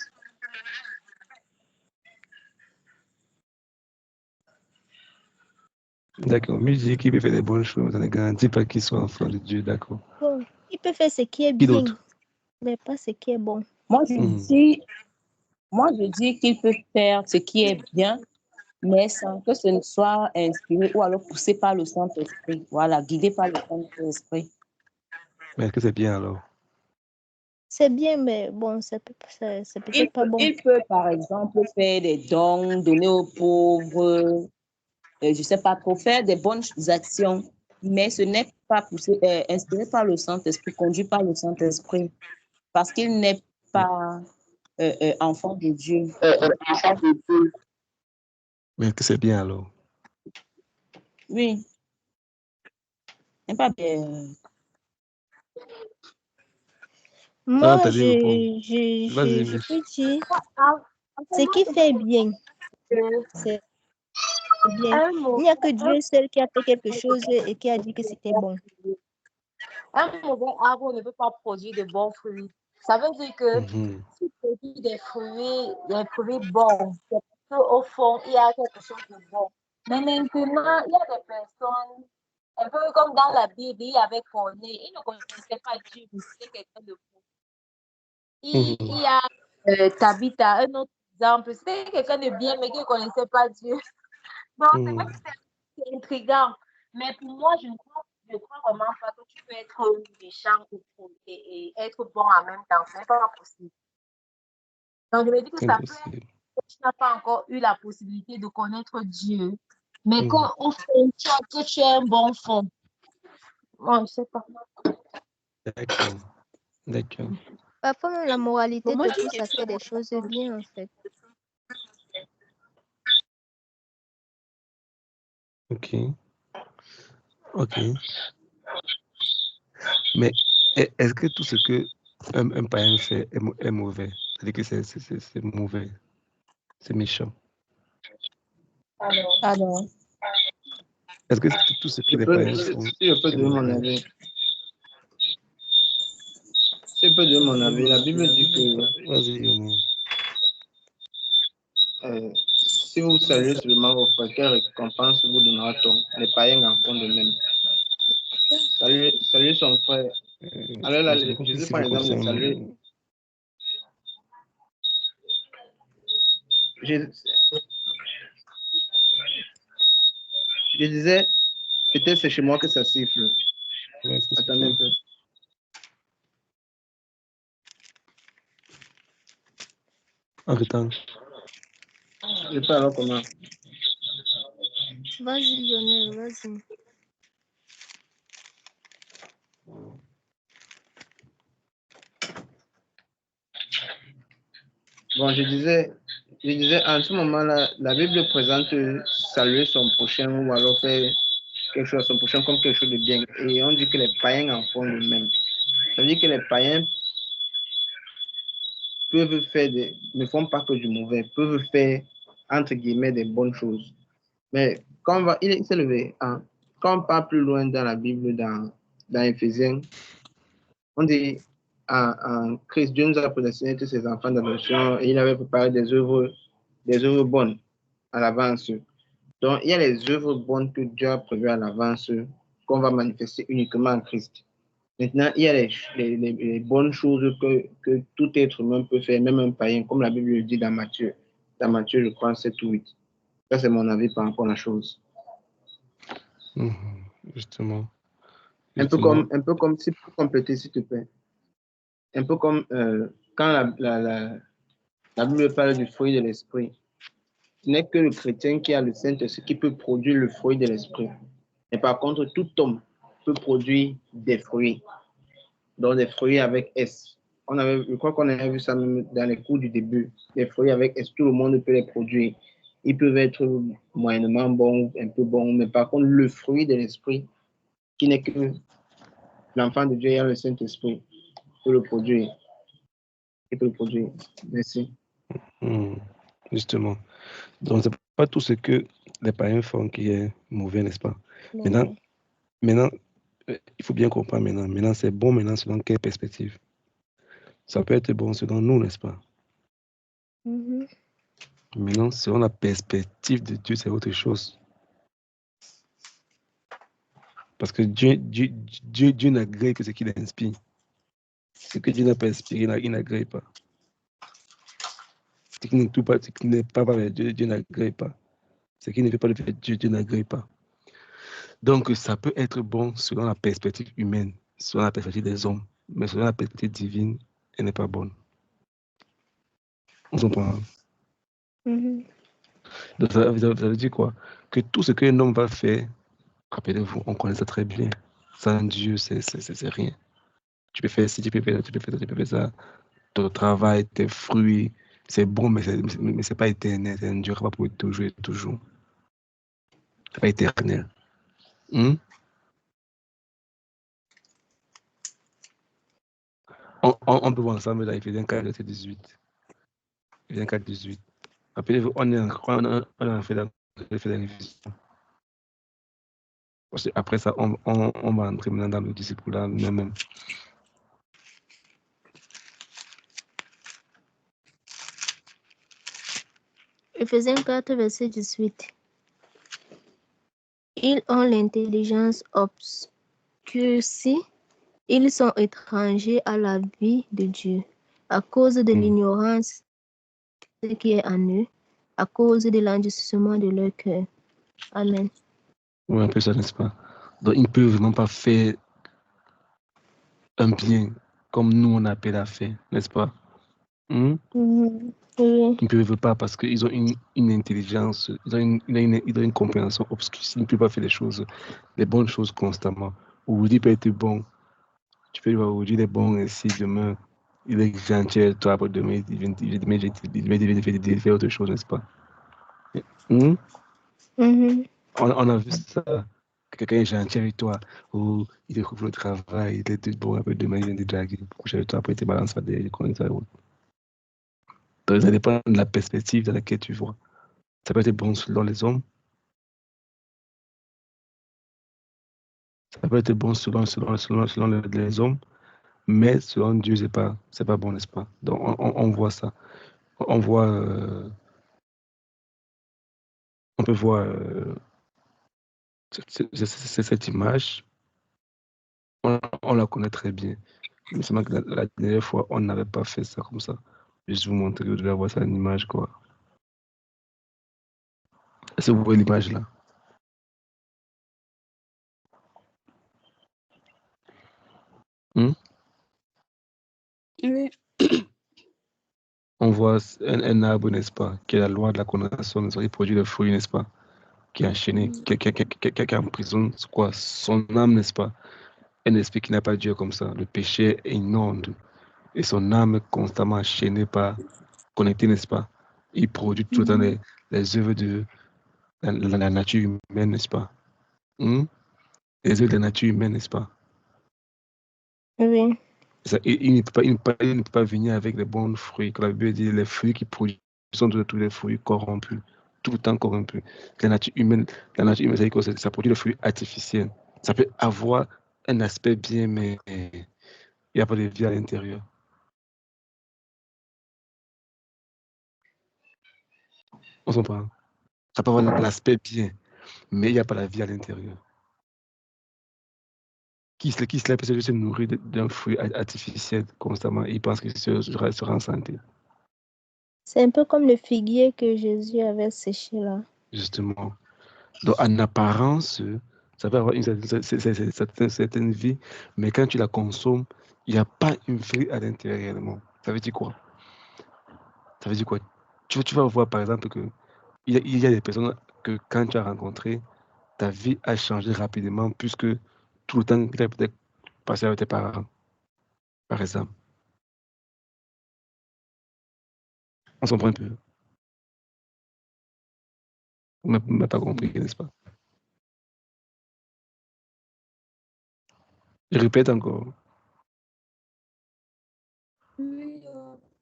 D'accord. Mais je dis qu'il peut faire des bonnes choses, ça ne garantit pas qu'il soit enfant de Dieu, d'accord. Bon, il peut faire ce qui est Qui bien, d'autre? mais pas ce qui est bon. Moi, je dis qu'il peut faire ce qui est bien, mais sans que ce ne soit inspiré ou alors poussé par le Saint-Esprit. Voilà, guidé par le Saint-Esprit. Mais est-ce que c'est bien alors? C'est bien, mais bon, c'est peut-être pas bon. Il peut, par exemple, faire des dons, donner aux pauvres, je ne sais pas trop, faire des bonnes actions, mais ce n'est pas poussé, inspiré par le Saint-Esprit, conduit par le Saint-Esprit, parce qu'il n'est pas enfant de Dieu. Mais est-ce que c'est bien alors? Oui, n'est pas bien. Moi, t'as dit au fond. Vas-y, je Mich. peux dire, ce qui fait bien, c'est bien. Il n'y a que Dieu seul qui a fait quelque chose et qui a dit que c'était bon. Un mauvais arbre ne peut pas produire de bons fruits. Ça veut dire que s'il produit des fruits bons, c'est parce qu'au fond, il y a quelque chose de bon. Mais maintenant, il y a des personnes, un peu comme dans la Bible, il y avait Corneille, il ne connaissait pas Dieu, mais c'était quelqu'un de bon. Il y a Tabitha, un autre exemple, c'était quelqu'un de bien, mais qui ne connaissait pas Dieu. Donc, c'est vrai que c'est intriguant. Mais pour moi, je crois vraiment pas que tu peux être méchant et être bon en même temps. Ce n'est pas possible. Donc, je me dis que ça peut être que tu n'as pas encore eu la possibilité de connaître Dieu. Mais qu'au fond, tu es un bon fond. Moi, je ne sais pas. D'accord. D'accord. Parfois, même la moralité Moi, te pousse à faire des choses bien, en fait. Ok. Ok. Mais est-ce que tout ce que un païen fait est mauvais? C'est-à-dire que c'est mauvais, c'est méchant. Alors, Est-ce que tout ce que les païens font Je peux donner mon avis. Je peux donner mon avis. La Bible dit que Vas-y, Yomo. si vous saluez seulement vos frères, quelle récompense vous donnera-t-on? Les païens en font de même. Saluer son frère. Alors là, Jésus prend l'exemple de saluer. Je disais, peut-être c'est chez moi que ça siffle. Ouais, Attendez un peu. Attends. Je sais pas alors comment. Vas-y, Lionel, vas-y. Bon, je disais, en ce moment-là, la Bible présente saluer son prochain ou alors faire quelque chose à son prochain comme quelque chose de bien. Et on dit que les païens en font le même. Ça veut dire que les païens peuvent faire ne font pas que du mauvais, peuvent faire, entre guillemets, des bonnes choses. Mais quand il s'est levé, hein, quand on part plus loin dans la Bible, dans Éphésiens, on dit en Christ, Dieu nous a prédestiné tous ses enfants d'adoption et il avait préparé des œuvres bonnes à l'avance. Donc, il y a les œuvres bonnes que Dieu a prévues à l'avance qu'on va manifester uniquement en Christ. Maintenant, il y a les bonnes choses que tout être humain peut faire, même un païen, comme la Bible le dit dans Matthieu. Dans Matthieu, je crois, 7 ou 8. Ça, c'est mon avis par rapport à la chose. Justement. Un peu comme, si pour compléter, s'il te plaît, un peu comme quand la Bible parle du fruit de l'esprit. Ce n'est que le chrétien qui a le Saint-Esprit qui peut produire le fruit de l'esprit. Mais par contre, tout homme peut produire des fruits. Donc, des fruits avec S. Je crois qu'on avait vu ça même dans les cours du début. Des fruits avec S, tout le monde peut les produire. Ils peuvent être moyennement bons, un peu bons, mais par contre, le fruit de l'esprit, qui n'est que l'enfant de Dieu et le Saint-Esprit, peut le produire. qui peut le produire. Merci. Justement. Donc, c'est pas tout ce que les païens font qui est mauvais, n'est-ce pas? Maintenant, il faut bien comprendre maintenant. Maintenant, c'est bon maintenant selon quelle perspective? Ça peut être bon selon nous, n'est-ce pas? Maintenant, selon la perspective de Dieu, c'est autre chose. Parce que Dieu n'agrée que ce qu'il inspire. Ce que Dieu n'a pas inspiré, il n'agrée pas. Ce qui n'est pas avec Dieu, Dieu n'agrée pas. Ce qui ne fait pas le fait Dieu, Dieu n'agrée pas. Donc, ça peut être bon selon la perspective humaine, selon la perspective des hommes, mais selon la perspective divine, elle n'est pas bonne. On comprend. Donc, ça veut dire quoi? Que tout ce qu'un homme va faire, rappelez-vous, on connaît ça très bien. Sans Dieu, c'est rien. Tu peux faire ci, tu peux faire ça, tu peux faire ça, tu peux faire ça. Ton travail, tes fruits, c'est bon, mais c'est pas éternel. Ça ne durera pas pour toujours et toujours. C'est pas éternel. On peut voir ensemble dans Éphésiens 4, verset 18. Éphésiens 4, 18. Rappelez-vous, on est en fait dans l'Éphésiens. Après ça, on va entrer maintenant dans le disciple même. Éphésiens 4, verset 18. Ils ont l'intelligence obscurcie. Ils sont étrangers à la vie de Dieu à cause de l'ignorance qui est en eux, à cause de l'endurcissement de leur cœur. Amen. Oui, un peu ça, n'est-ce pas? Donc, ils ne peuvent vraiment pas faire un bien comme nous, on appelle à faire, n'est-ce pas? Ils ne peuvent pas parce qu'ils ont une intelligence, ils ont une compréhension obscure. Ils ne peuvent pas faire les bonnes choses constamment. Aujourd'hui peut être bon. Tu peux voir aujourd'hui il est bon ainsi, demain il est gentil, toi, après demain il vient faire autre chose, n'est-ce pas? On a vu ça. Quelqu'un est gentil avec toi, ou il découvre le travail, il est tout bon, après demain il vient te draguer, coucher avec toi, après il te balance pas des conneries. Donc ça dépend de la perspective dans laquelle tu vois. Ça peut être bon selon les hommes. Ça peut être bon selon les hommes, mais selon Dieu, c'est pas bon, n'est-ce pas? Donc on voit ça. On voit, on peut voir cette image. On la connaît très bien. Mais c'est que la dernière fois, on n'avait pas fait ça comme ça. Juste vous montrer, vous devez avoir ça en image, quoi. Est-ce que vous voyez l'image là? Oui. On voit un arbre, n'est-ce pas, qui est la loi de la condamnation, il produit des fruits, n'est-ce pas, qui est enchaîné, qui est en prison, c'est quoi, son âme, n'est-ce pas, un esprit qui n'a pas Dieu comme ça, le péché inonde, et son âme est constamment enchaînée par, connectée, n'est-ce pas, il produit tout le temps les œuvres de la nature humaine, n'est-ce pas, les œuvres de la nature humaine, n'est-ce pas. Oui. Ça, il ne peut pas venir avec les bons fruits. Quand la Bible dit les fruits qui produisent sont tous les fruits corrompus, tout le temps corrompus. La nature humaine, ça, ça produit des fruits artificiels. Ça peut avoir un aspect bien, mais il n'y a pas de vie à l'intérieur. On s'en parle. Ça peut avoir l'aspect bien, mais il n'y a pas la vie à l'intérieur. Qui se lève peut se nourrir d'un fruit artificiel constamment, il pense qu'il sera en santé. C'est un peu comme le figuier que Jésus avait séché là. Justement. Donc, en apparence, ça peut avoir une certaine vie, mais quand tu la consommes, il n'y a pas une vie à l'intérieur réellement. Ça veut dire quoi? Ça veut dire quoi? Tu vas voir, par exemple, qu'il y a des personnes que quand tu as rencontré, ta vie a changé rapidement puisque tout le temps que tu as peut-être passé avec tes parents, par exemple. On s'en prend un peu. On n'a pas compris, n'est-ce pas? Je répète encore. Oui,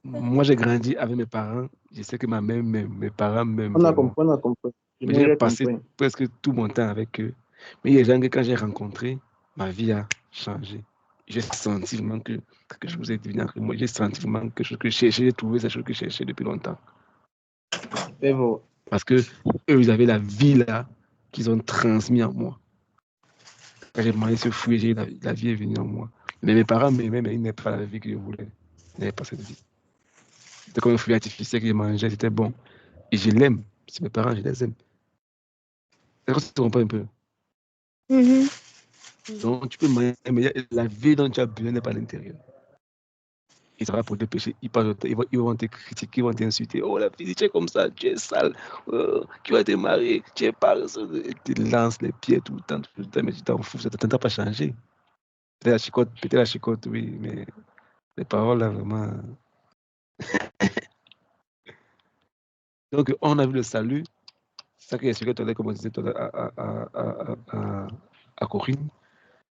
Moi, j'ai grandi avec mes parents. Je sais que ma mère, mes parents m'aiment On a vraiment. compris, on a compris. Mais Moi, j'ai j'ai passé compris. presque tout mon temps avec eux. Mais il y a des gens que quand j'ai rencontré, ma vie a changé. J'ai senti vraiment que quelque chose est devenu entre moi. J'ai senti vraiment quelque chose que je cherchais, j'ai trouvé cette chose que je cherchais depuis longtemps. C'est bon. Parce que eux, ils avaient la vie là qu'ils ont transmis en moi. Quand j'ai demandé ce fruit, la vie est venue en moi. Mais mes parents m'aimaient, mais ils n'avaient pas la vie que je voulais. Ils n'avaient pas cette vie. C'était comme un fruit artificiel que je mangeais, c'était bon. Et je l'aime. C'est mes parents, je les aime. Est-ce que tu comprends un peu? Donc, tu peux manger, mais la vie dont tu as besoin n'est pas à l'intérieur. Ils sont là pour te pécher. Ils vont te critiquer, ils vont t'insulter. Oh, la fille, tu es comme ça, tu es sale. Oh, tu vas te marier, tu es paresseux. Ils te lancent les pieds tout le temps, mais tu t'en fous, ça ne t'entend pas changer. Peut-être la chicote, oui, mais les paroles, là, vraiment. Donc, on a vu le salut. C'est ça que j'expliquais tout à l'heure, comme on disait tout à l'heure à Corinne,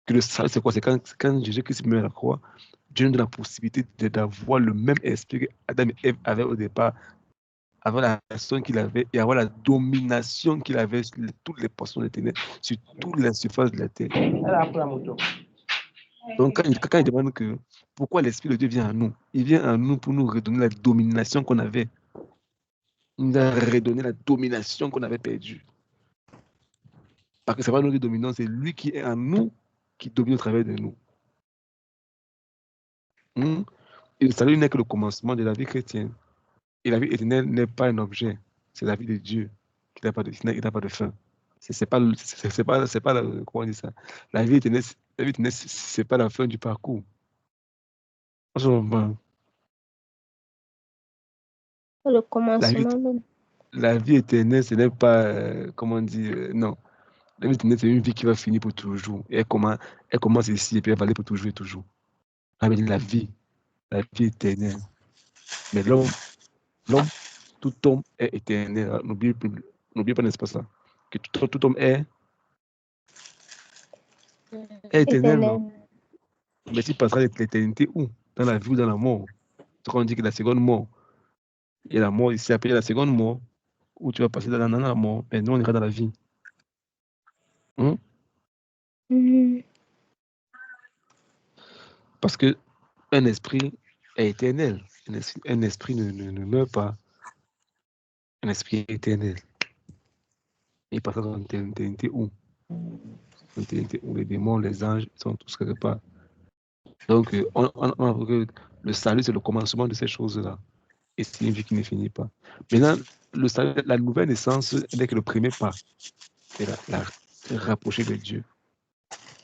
que le salut, c'est quoi? C'est quand Jésus-Christ met à la croix, Dieu nous donne la possibilité d'avoir le même esprit qu'Adam et Ève avaient au départ, avoir la personne qu'il avait et avoir la domination qu'il avait sur toutes les portions de ténèbres, sur toute la surface de la terre. Elle a pris la moto. Donc, quand il demande que pourquoi l'Esprit de Dieu vient à nous, il vient à nous pour nous redonner la domination qu'on avait. Il nous a redonné la domination qu'on avait perdue. Parce que ce n'est pas nous qui dominons, c'est lui qui est en nous qui domine au travers de nous. Et le salut n'est que le commencement de la vie chrétienne. Et la vie éternelle n'est pas un objet, c'est la vie de Dieu qui n'a pas de fin. C'est pas comment on dit ça. La vie éternelle, c'est pas la fin du parcours. Le commencement. La vie éternelle, ce n'est pas, comment on dit, non. La vie éternelle, c'est une vie qui va finir pour toujours. Et elle commence ici et puis elle va aller pour toujours et toujours. La vie éternelle. Mais l'homme, tout homme est éternel. N'oubliez pas, n'est-ce pas ça? Que tout homme est éternel, non? Mais tu passeras l'éternité où? Dans la vie ou dans la mort? Donc on dit que la seconde mort, il y a la mort ici, après il y a la seconde mort, où tu vas passer dans la mort, mais nous on ira dans la vie. Parce que un esprit est éternel. Un esprit ne meurt pas. Un esprit est éternel. Il passera dans l'éternité où? L'éternité où les démons, les anges sont tous quelque part. Donc, on a vu que le salut, c'est le commencement de ces choses-là. Et c'est une vie qui ne finit pas. Maintenant, le salut, la nouvelle naissance n'est que le premier pas. C'est la rapprocher de Dieu.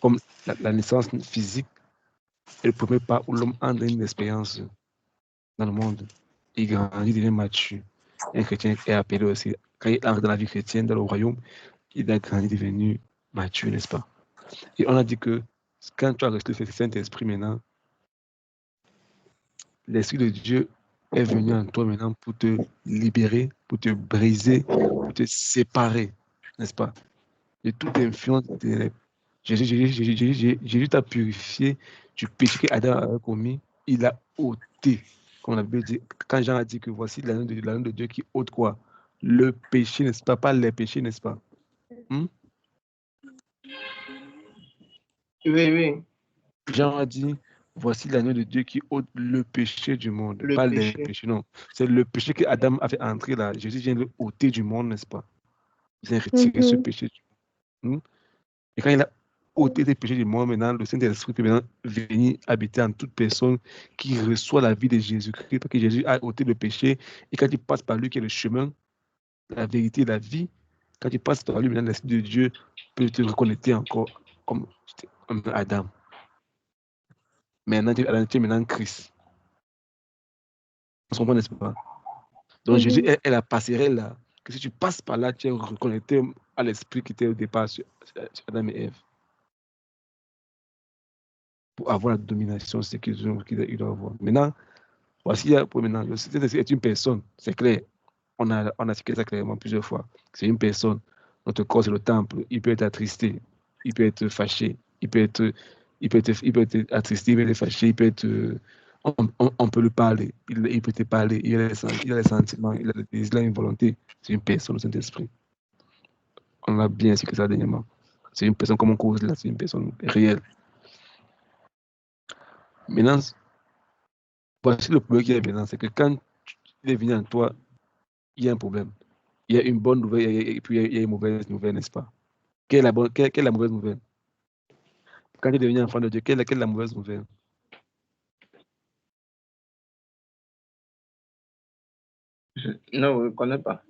Comme la naissance physique est le premier pas où l'homme entre une expérience dans le monde. Il grandit, il devient mature. Un chrétien est appelé aussi. Quand il entre dans la vie chrétienne, dans le royaume, il a grandi, devenu mature, n'est-ce pas? Et on a dit que quand tu as reçu le Saint-Esprit maintenant, l'Esprit de Dieu est venu en toi maintenant pour te libérer, pour te briser, pour te séparer, n'est-ce pas? De toute influence des ténèbres. Jésus t'a purifié du péché qu'Adam avait commis. Il a ôté, comme la Bible dit, quand Jean a dit que voici l'agneau de Dieu qui ôte quoi? Le péché, n'est-ce pas? Pas les péchés, n'est-ce pas? Oui. Jean a dit, voici l'agneau de Dieu qui ôte le péché du monde. Pas les péchés, non. C'est le péché que Adam a fait entrer là. Jésus vient le ôter du monde, n'est-ce pas? Il vient retirer ce péché du monde. Et quand il a ôté les péchés du monde, maintenant, le Saint-Esprit peut maintenant venir habiter en toute personne qui reçoit la vie de Jésus-Christ, parce que Jésus a ôté le péché. Et quand il passe par lui, qui est le chemin, la vérité et la vie, quand il passe par lui, maintenant, l'Esprit de Dieu peut te reconnecter encore comme Adam. Maintenant, tu es maintenant Christ. On se comprend, n'est-ce pas? Donc, Jésus est la passerelle là, que si tu passes par là, tu es reconnecté à l'esprit qui était au départ sur Adam et Ève. Pour avoir la domination, c'est ce qu'il doit avoir. Maintenant, voici pour maintenant, le Saint-Esprit est une personne, c'est clair. On a expliqué ça clairement plusieurs fois. C'est une personne. Notre corps, c'est le temple. Il peut être attristé, il peut être fâché, il peut être attristé, il peut être fâché, il peut être On peut lui parler, il peut te parler, il a les sentiments, il a des désirs, il a une volonté. C'est une personne au Saint-Esprit. On a bien expliqué ça dernièrement. C'est une personne comme on cause là, c'est une personne réelle. Maintenant, voici le problème qui est maintenant, c'est que quand il est venu en toi, il y a un problème. Il y a une bonne nouvelle et puis il y a une mauvaise nouvelle, n'est-ce pas? Quelle est la mauvaise nouvelle? Quand tu es devenu enfant de Dieu, quelle est la mauvaise nouvelle? Non, je ne connais pas.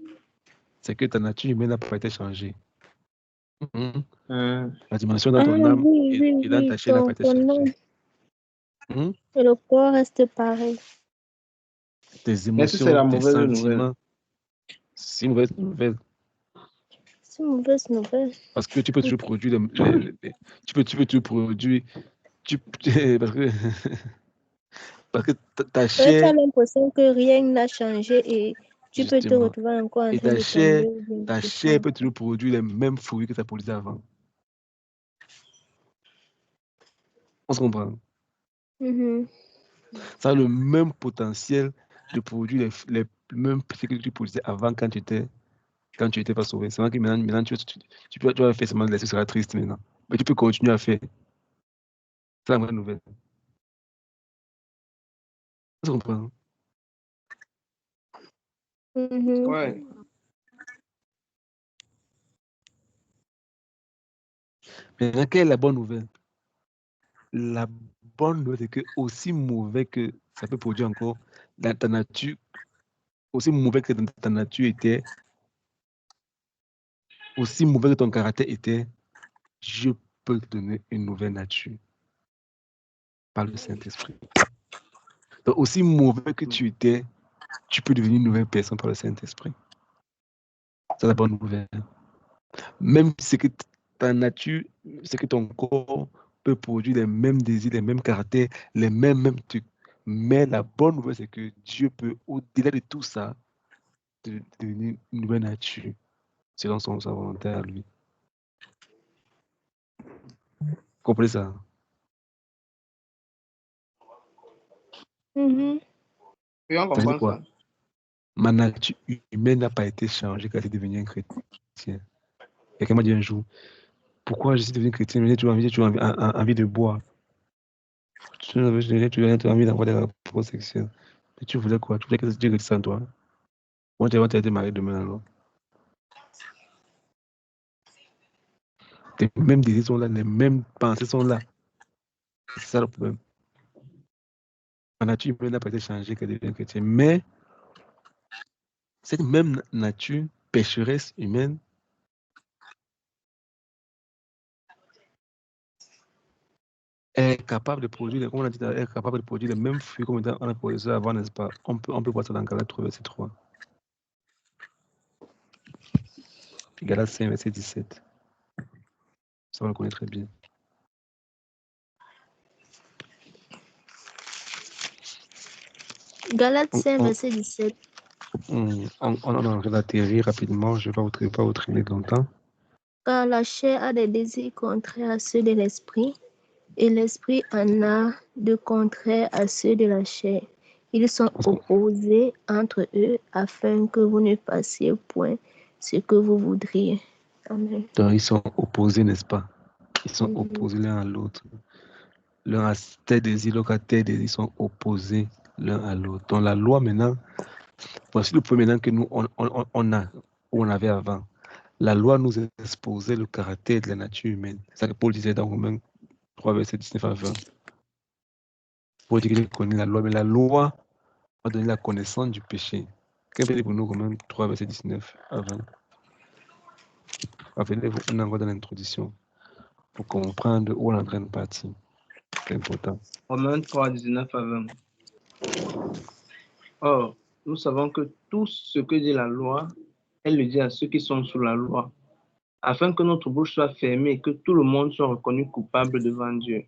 C'est que ta nature humaine n'a pas été changée. Hum. La dimension dans ton âme et dans ta chair n'a pas été changée. Et le corps reste pareil. Tes Mais si c'est la émotions, tes mauvaise sentiments, nouvelle. c'est une mauvaise nouvelle. C'est une mauvaise nouvelle. Parce que tu peux toujours produire tu peux toujours produire parce que ta Tu as chair l'impression que rien n'a changé et tu peux te justement, retrouver encore en et train de tomber. ta chair peut toujours produire les mêmes fruits que tu as produit avant. On se comprend? Ça a le même potentiel de produire les mêmes fruits que tu produisais avant quand tu étais pas sauvé. C'est vrai que maintenant tu vas faire seulement laisser, tu seras triste maintenant. Mais tu peux continuer à faire. C'est la vraie nouvelle. On se comprend? Ouais. Maintenant, quelle est la bonne nouvelle? La bonne nouvelle, c'est que aussi mauvais que ça peut produire encore dans ta nature, aussi mauvais que ta nature était, aussi mauvais que ton caractère était, Dieu peut te donner une nouvelle nature par le Saint-Esprit. Donc, aussi mauvais que tu étais, tu peux devenir une nouvelle personne par le Saint-Esprit. C'est la bonne nouvelle. Même si que ta nature, c'est que ton corps peut produire les mêmes désirs, les mêmes caractères, les mêmes trucs. Mais la bonne nouvelle, c'est que Dieu peut, au-delà de tout ça, te devenir une nouvelle nature, selon sa volonté à lui. Vous comprenez ça? Oui, on Ça veut dire comprend quoi? ça. Ma nature humaine n'a pas été changée quand j'ai devenu un chrétien. Quelqu'un m'a dit un jour, pourquoi je suis devenu chrétien? Mais tu as envie de boire. Tu as envie d'avoir des rapports sexuels. Mais tu voulais quoi? Tu voulais que Dieu retisse en toi? Moi, tu vas être marié demain alors. Les mêmes désirs sont là, les mêmes pensées sont là. C'est ça le problème. Ma nature humaine n'a pas été changée quand je deviens chrétien. Mais cette même nature pécheresse humaine est capable de produire, comme on a dit, est capable de produire les mêmes fruits comme on a produit ça avant, n'est-ce pas? On peut voir ça dans Galates 3, verset 3. Puis Galates 5, verset 17. Ça, on le connaît très bien. Galates 5, verset 17. On va atterrir rapidement, je ne vais pas vous traîner longtemps. Car la chair a des désirs contraires à ceux de l'esprit, et l'esprit en a de contraires à ceux de la chair. Ils sont opposés entre eux afin que vous ne fassiez point ce que vous voudriez. Amen. Donc, ils sont opposés, n'est-ce pas? Ils sont opposés l'un à l'autre. L'un a tel désir, l'autre a tel désir, ils sont opposés l'un à l'autre. Donc, la loi maintenant, voici le premier maintenant que nous, on avait avant. La loi nous exposait le caractère de la nature humaine. C'est ça que Paul disait dans Romains 3, verset 19 à 20. Paul dit qu'il connaît la loi, mais la loi va donner la connaissance du péché. Qu'est-ce que dit pour nous Romains 3, verset 19 à 20? Rappelez-vous, on est encore dans l'introduction pour comprendre où on est en train de partir. C'est important. Romains 3, 19 à 20. Or, nous savons que tout ce que dit la loi, elle le dit à ceux qui sont sous la loi, afin que notre bouche soit fermée et que tout le monde soit reconnu coupable devant Dieu.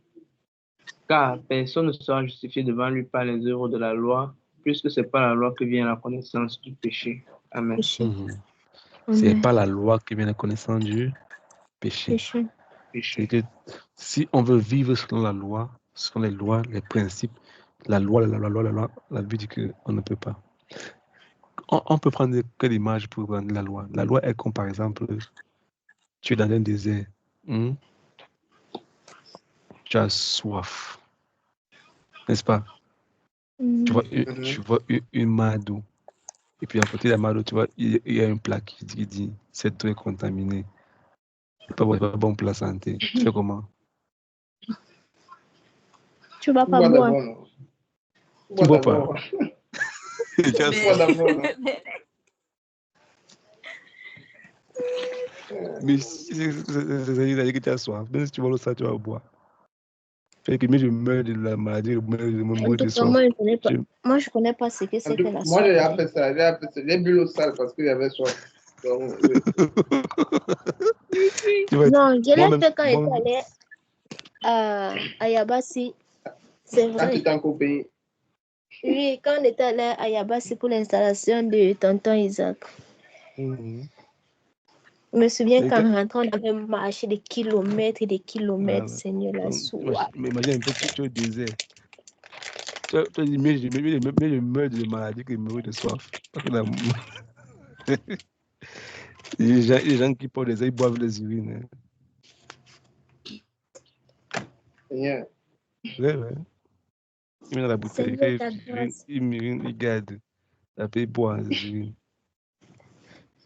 Car personne ne sera justifié devant lui par les œuvres de la loi, puisque c'est par la loi que vient la connaissance du péché. Amen. C'est pas la loi qui vient la connaissance du péché. C'est que si on veut vivre selon la loi, selon les lois, les principes, La loi, la Bible dit qu'on ne peut pas. On peut prendre quelle image pour prendre la loi? La loi est comme par exemple, tu es dans un désert, tu as soif, n'est-ce pas? Tu vois une mare d'eau. Et puis à côté de la mare d'eau, tu vois, il y a un plat qui dit cette eau est contaminée. C'est pas bon pour la santé. Tu fais comment? Tu vas pas boire. Tu bois pas. Mais si c'est que tu as soif, même si tu vois l'eau, ça, tu vas boire. Fait que je meurs de la maladie, je meurs de soif. Moi, je connais pas ce que c'est que la soif. Moi, j'ai appelé ça, j'ai bu l'eau sale parce qu'il y avait soif. Donc, non, je l'ai fait quand j'étais allé à Yabassi. C'est vrai. Quand tu t'es encore payé. Oui, quand on était allé à Yabassi pour l'installation de tonton Isaac. Je me souviens qu'en rentrant, on avait marché des kilomètres et des kilomètres, Seigneur, la soif. Mais imagine un peu, tu es au désert. Tu as dit, mais je meurs de maladie que je meurs de soif. Les gens qui portent des ailes boivent les urines. Yeah. Ouais. Il met dans la bouteille, il garde. Après, il boit les urines.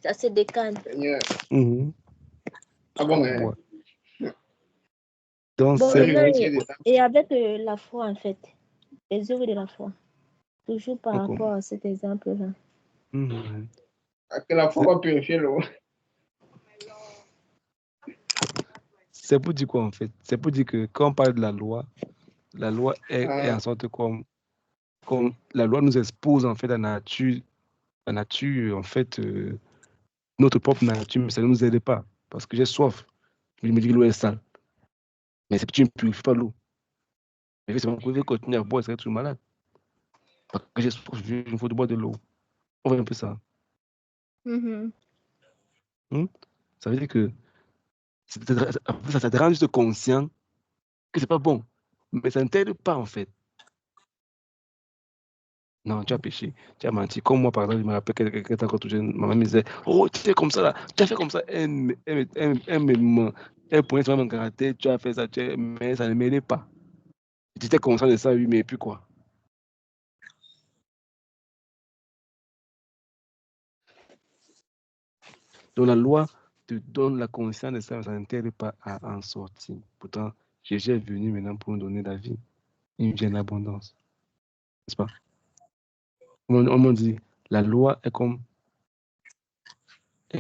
Ça se décante. Yeah. Ah bon, ouais. Donc, bon, et avec la foi, en fait, les œuvres de la foi, toujours par rapport à cet exemple-là. Que la foi va purifier l'eau. C'est pour dire quoi, en fait? C'est pour dire que quand on parle de la loi est en sorte comme la loi nous expose, en fait, la nature, en fait, notre propre nature, mais ça ne nous aide pas. Parce que j'ai soif. Je me dis que l'eau est sale. Mais c'est que tu ne purifies pas l'eau. Mais c'est que je vais continuer à boire, je serai toujours malade. Parce que j'ai soif, il me faut de boire de l'eau. On voit un peu ça. Ça veut dire que ça te rend juste conscient que c'est pas bon. Mais ça ne t'aide pas, en fait. Non, tu as péché, tu as menti. Comme moi, par exemple, je me rappelle que quelqu'un était encore tout jeune, ma maman me disait, oh, tu fais comme ça là, tu as fait comme ça. Elle pointait sur mon caractère, tu as fait ça, mais ça ne m'aidait pas. Tu étais conscient de ça, oui, mais puis quoi? Donc la loi te donne la conscience de ça, mais ça ne t'aide pas à en sortir. Pourtant, Jésus est venu maintenant pour nous donner la vie. Il vient l'abondance. N'est-ce pas? On m'a dit, la loi est comme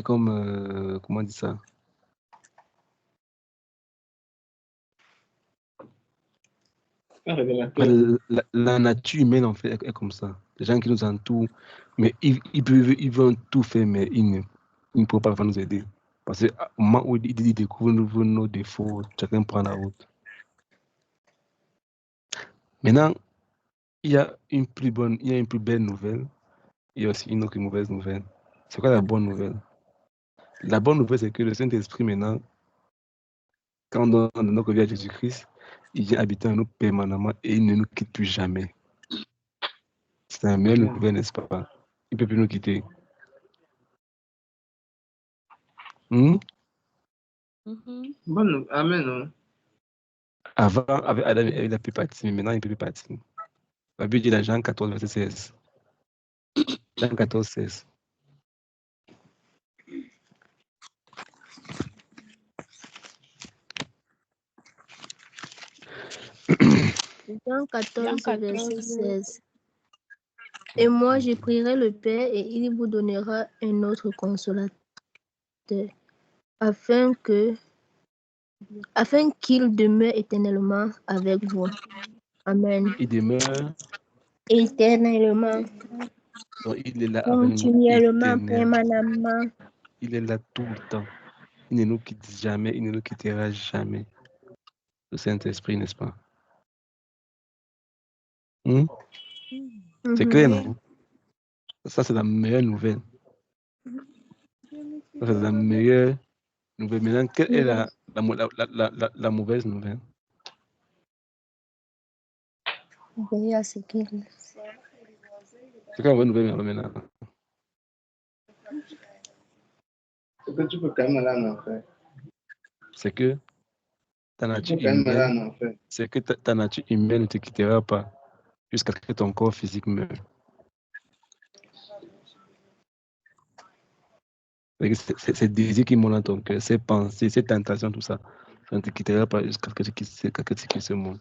comment on dit ça? La nature humaine, en fait, est comme ça. Les gens qui nous entourent, mais ils veulent tout faire, mais ils ne peuvent pas nous aider. Parce qu'au moment où ils découvrent nos défauts, chacun prend la route. Maintenant, il y a une plus belle nouvelle. Il y a aussi une autre mauvaise nouvelle. C'est quoi la bonne nouvelle? La bonne nouvelle, c'est que le Saint-Esprit, maintenant, quand on donne notre vie à Jésus-Christ, il vient habiter en nous permanemment et il ne nous quitte plus jamais. C'est la meilleure nouvelle, n'est-ce pas? Il ne peut plus nous quitter. Bon, amen. Avant, avec Adam, il a pu partir, mais maintenant, il ne peut plus partir. La Bible dit dans Jean 14, verset 16. Jean 14, 16. Jean 14, verset 16. Et moi, je prierai le Père et il vous donnera un autre consolateur, afin qu'il demeure éternellement avec vous. Amen. Il demeure éternellement. Donc, il est là Continuellement, permanemment. Il est là tout le temps. Il ne nous quitte jamais, il ne nous quittera jamais. Le Saint-Esprit, n'est-ce pas? C'est clair, non? Ça, c'est la meilleure nouvelle. Ça, c'est la meilleure nouvelle. Maintenant, quelle est la mauvaise nouvelle? Veiller à ce qu'il... C'est quoi la bonne nouvelle maintenant? C'est que tu peux quand même aller en enfer. C'est que ta Tu nature peux quand même aller humaine, en enfer. c'est que ta nature humaine ne te quittera pas jusqu'à ce que ton corps physique meure. Ces désirs qui montent dans ton cœur, ces pensées, ces tentations, tout ça, ça ne te quittera pas jusqu'à ce que tu quittes ce monde.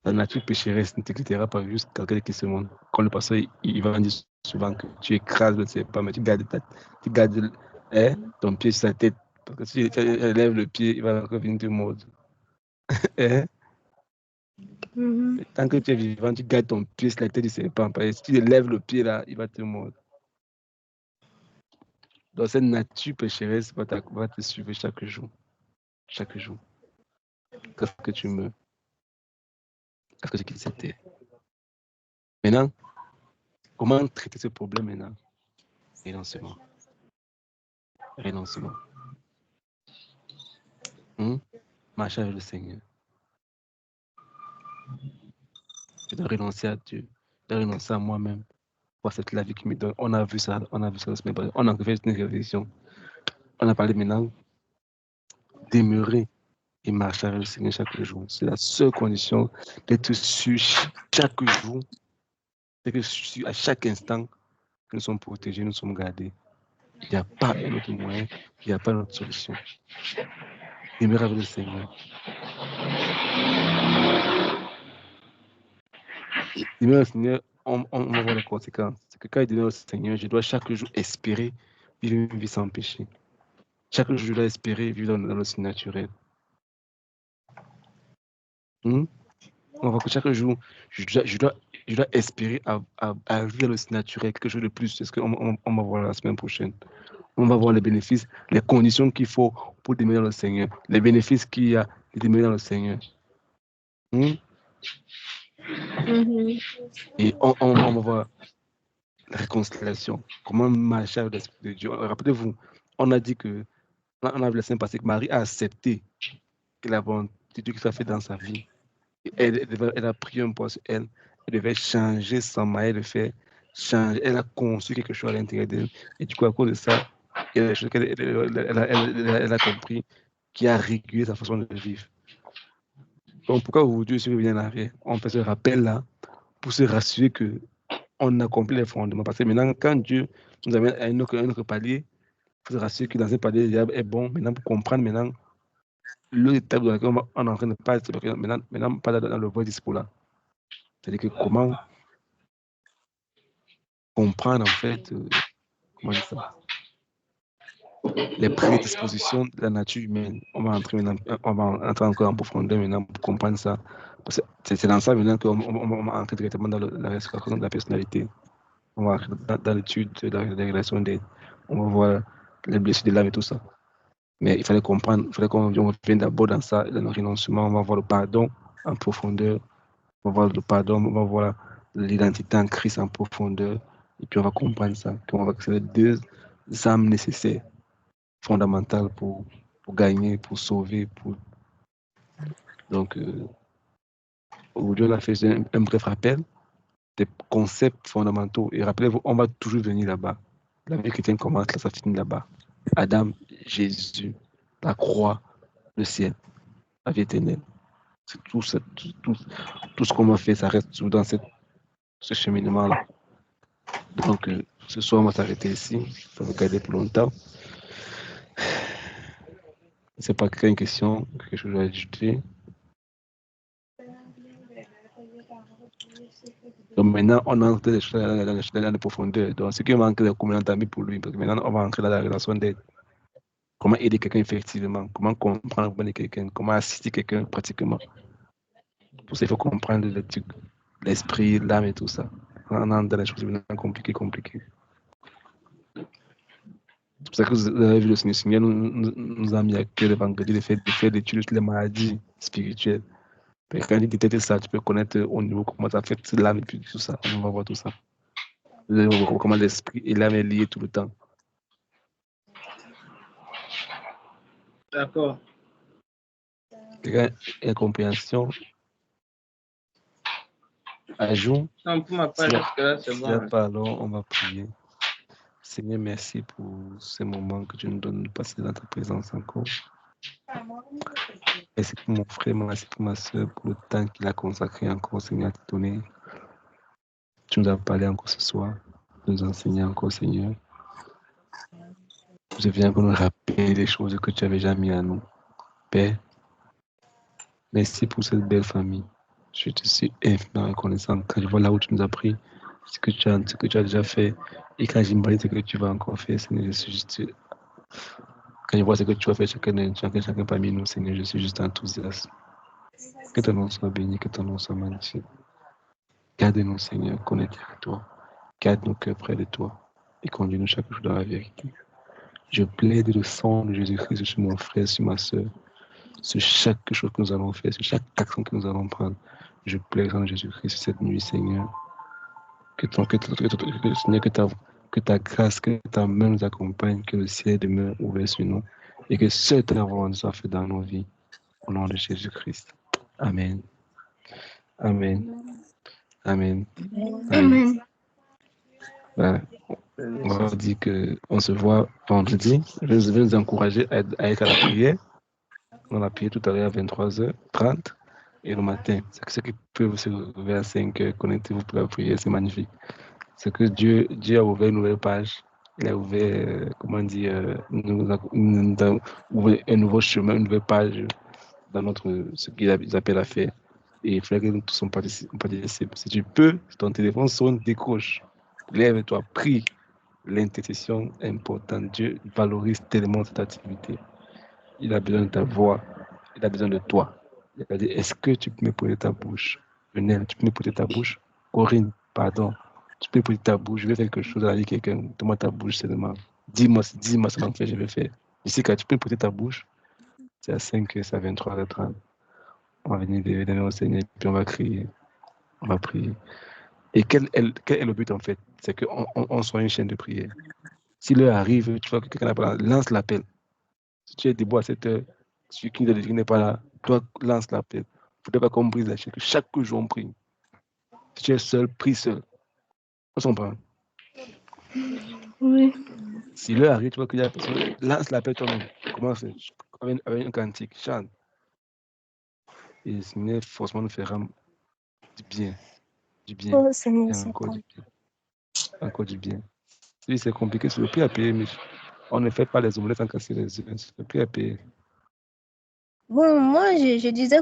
La nature pécheresse ne te quittera pas jusqu'à ce que tu quittes ce monde. Quand le pasteur il va dire souvent que tu écrases le serpent, mais tu gardes ton pied sur sa tête. Parce que si tu lèves le pied, il va revenir te mordre. Tant que tu es vivant, tu gardes ton pied sur la tête du serpent. Parce que si tu lèves le pied là, il va te mordre. Donc cette nature pécheresse va te suivre chaque jour. Chaque jour. Jusqu'à ce que tu meurs. Jusqu'à ce que tu quittes cette terre. Maintenant, comment traiter ce problème maintenant? Renoncement. Renoncement. Marcher avec le Seigneur. Je dois renoncer à Dieu. Je dois renoncer à moi-même. Pour cette la vie qui me donne. On a vu ça la semaine passée. On a fait une réflexion. On a parlé maintenant demeurer et marcher avec le Seigneur chaque jour. C'est la seule condition d'être sûr chaque jour. C'est que à chaque instant, que nous sommes protégés, nous sommes gardés. Il n'y a pas un autre moyen, il n'y a pas une autre solution. Demeurer avec le Seigneur. Demeurer au Seigneur, on va voir les conséquences. C'est que quand il demeure au Seigneur, je dois chaque jour espérer vivre une vie sans péché. Chaque jour, je dois espérer vivre dans le naturel. On voit que chaque jour, je dois espérer à vivre le naturel, quelque chose de plus. C'est ce qu'on va voir la semaine prochaine. On va voir les bénéfices, les conditions qu'il faut pour demeurer dans le Seigneur, les bénéfices qu'il y a de demeurer dans le Seigneur. Et on va voir la réconciliation, comment marcher avec l'Esprit de Dieu. Rappelez-vous, on a dit que, on a vu la semaine passée que Marie a accepté que la volonté de Dieu qui soit faite dans sa vie. Elle a pris un poids sur elle. Elle devait changer son manière de faire, changer. Elle a conçu quelque chose à l'intérieur d'elle. Et du coup, à cause de ça, il y a des choses qu'elle a compris qui a régulé sa façon de vivre. Donc, pourquoi aujourd'hui, si vous revenez en arrière, on fait ce rappel-là pour se rassurer qu'on accomplit les fondements. Parce que maintenant, quand Dieu nous amène à un autre palier, il faut se rassurer que dans ce palier, le diable est bon. Maintenant, pour comprendre maintenant l'étape dans laquelle on est en train de passer, maintenant pas dans le vrai discours là. C'est-à-dire que comment comprendre en fait, comment dire ça, les prédispositions de la nature humaine. On va entrer encore en profondeur maintenant pour comprendre ça. C'est dans ça maintenant qu'on va entrer directement dans la restauration de la personnalité. On va entrer dans l'étude de la relation d'aide. On va voir les blessures de l'âme et tout ça. Mais il fallait comprendre, il fallait qu'on revienne d'abord dans ça, dans le renoncement. On va voir le pardon en profondeur. On va voir le pardon, on va voir l'identité en Christ en profondeur. Et puis on va comprendre ça. Puis on va que c'est les deux âmes nécessaires, fondamentales pour gagner, pour sauver. Donc, aujourd'hui, on a fait un bref rappel des concepts fondamentaux. Et rappelez-vous, on va toujours venir là-bas. La vie chrétienne commence là, ça finit là-bas. Adam, Jésus, la croix, le ciel, la vie éternelle. C'est tout ce qu'on va faire, ça reste toujours dans ce cheminement-là. Donc, ce soir, on va s'arrêter ici. Ça va garder pour longtemps. Je ne sais pas, quelle question, quelque chose à ajouter. Donc maintenant, on entre dans la profondeur. Donc, ce qui manque, c'est comment on pour lui. Parce que maintenant, on va entrer dans la relation d'aide. Comment aider quelqu'un effectivement. Comment comprendre quelqu'un. Comment assister quelqu'un pratiquement. Pour ça, il faut comprendre l'esprit, l'âme et tout ça. On entre dans les choses maintenant compliquées. C'est pour ça que vous avez vu le Seigneur nous a mis à cœur le vendredi de faire l'étude sur les maladies spirituelles. Mais quand il détecte ça, tu peux connaître au niveau comment ça affecte l'âme et puis tout ça. On va voir tout ça. Vous allez voir comment l'esprit et l'âme est lié tout le temps. D'accord. Incompréhension, ajout. Non, pour ma part, S'il y a- jusque-là, c'est s'il bon. y a pas, alors on va prier. Seigneur, merci pour ce moment que tu nous donnes de passer dans ta présence encore. Merci pour mon frère, merci pour ma soeur, pour le temps qu'il a consacré encore, Seigneur, à te donner. Tu nous as parlé encore ce soir, tu nous as enseigné encore, Seigneur. Je viens pour nous rappeler les choses que tu avais déjà mis à nous. Père, merci pour cette belle famille. Je te suis infiniment reconnaissant quand je vois là où tu nous as pris, ce que tu as déjà fait, et quand j'imagine ce que tu vas encore faire, Seigneur, je suis juste... Quand je vois ce que tu as fait chacun parmi nous, Seigneur, je suis juste enthousiaste. Que ton nom soit béni, que ton nom soit magnifique. Garde-nous, Seigneur, connectés à toi. Garde nos cœurs près de toi et conduis-nous chaque jour dans la vérité. Je plaide le sang de Jésus-Christ sur mon frère, sur ma soeur, sur chaque chose que nous allons faire, sur chaque action que nous allons prendre. Je plaide le sang de Jésus-Christ cette nuit, Seigneur. Seigneur, que ta grâce, que ta main nous accompagne, que le ciel demeure ouvert sur nous et que seul ta volonté soit faite dans nos vies. Au nom de Jésus-Christ. Amen. Amen. Amen. Amen. Voilà. On va dire qu'on se voit vendredi. Je vais vous encourager à être à la prière. On a prié tout à l'heure à 23h30 et le matin. Ceux qui peuvent se lever à 5h, connectez-vous pour la prière, c'est magnifique. C'est que Dieu a ouvert une nouvelle page. Il a ouvert, ouvert un nouveau chemin, une nouvelle page dans ce qu'ils appellent à faire. Et il faudrait que nous tous participent. Si tu peux, si ton téléphone sonne, décroche. Lève-toi, prie. L'intercession est importante. Dieu valorise tellement cette activité. Il a besoin de ta voix. Il a besoin de toi. Il a dit, est-ce que tu peux me poser ta bouche? Venelle, tu peux me poser ta bouche? Corinne, pardon. Tu peux me poser ta bouche? Je vais faire quelque chose à la vie quelqu'un. Donne-moi ta bouche seulement. Dis-moi ça va me faire, je vais faire. Ici, quand tu peux me poser ta bouche, c'est à 5h, c'est à 23h30. On va venir devant au Seigneur, puis on va crier. On va prier. Et quel est le but en fait? C'est qu'on soit une chaîne de prière. Si l'heure arrive, tu vois que quelqu'un n'a pas là, lance l'appel. Si tu es debout à cette heure, celui qui n'est pas là, toi, lance l'appel. Il ne faudrait pas qu'on brise la chaîne, que chaque jour on prie. Si tu es seul, prie seul. On s'en prend. Oui. Si l'heure arrive, tu vois qu'il y a personne, lance l'appel toi-même. Commence avec un cantique, chante. Et le Seigneur, forcément, nous fera du bien. Du bien. Oh, Seigneur, Et c'est encore toi. du bien. Encore du bien. Si c'est compliqué, c'est le prix à payer, mais on ne fait pas les omelettes sans casser les œufs. C'est le prix à payer. Bon, moi, je disais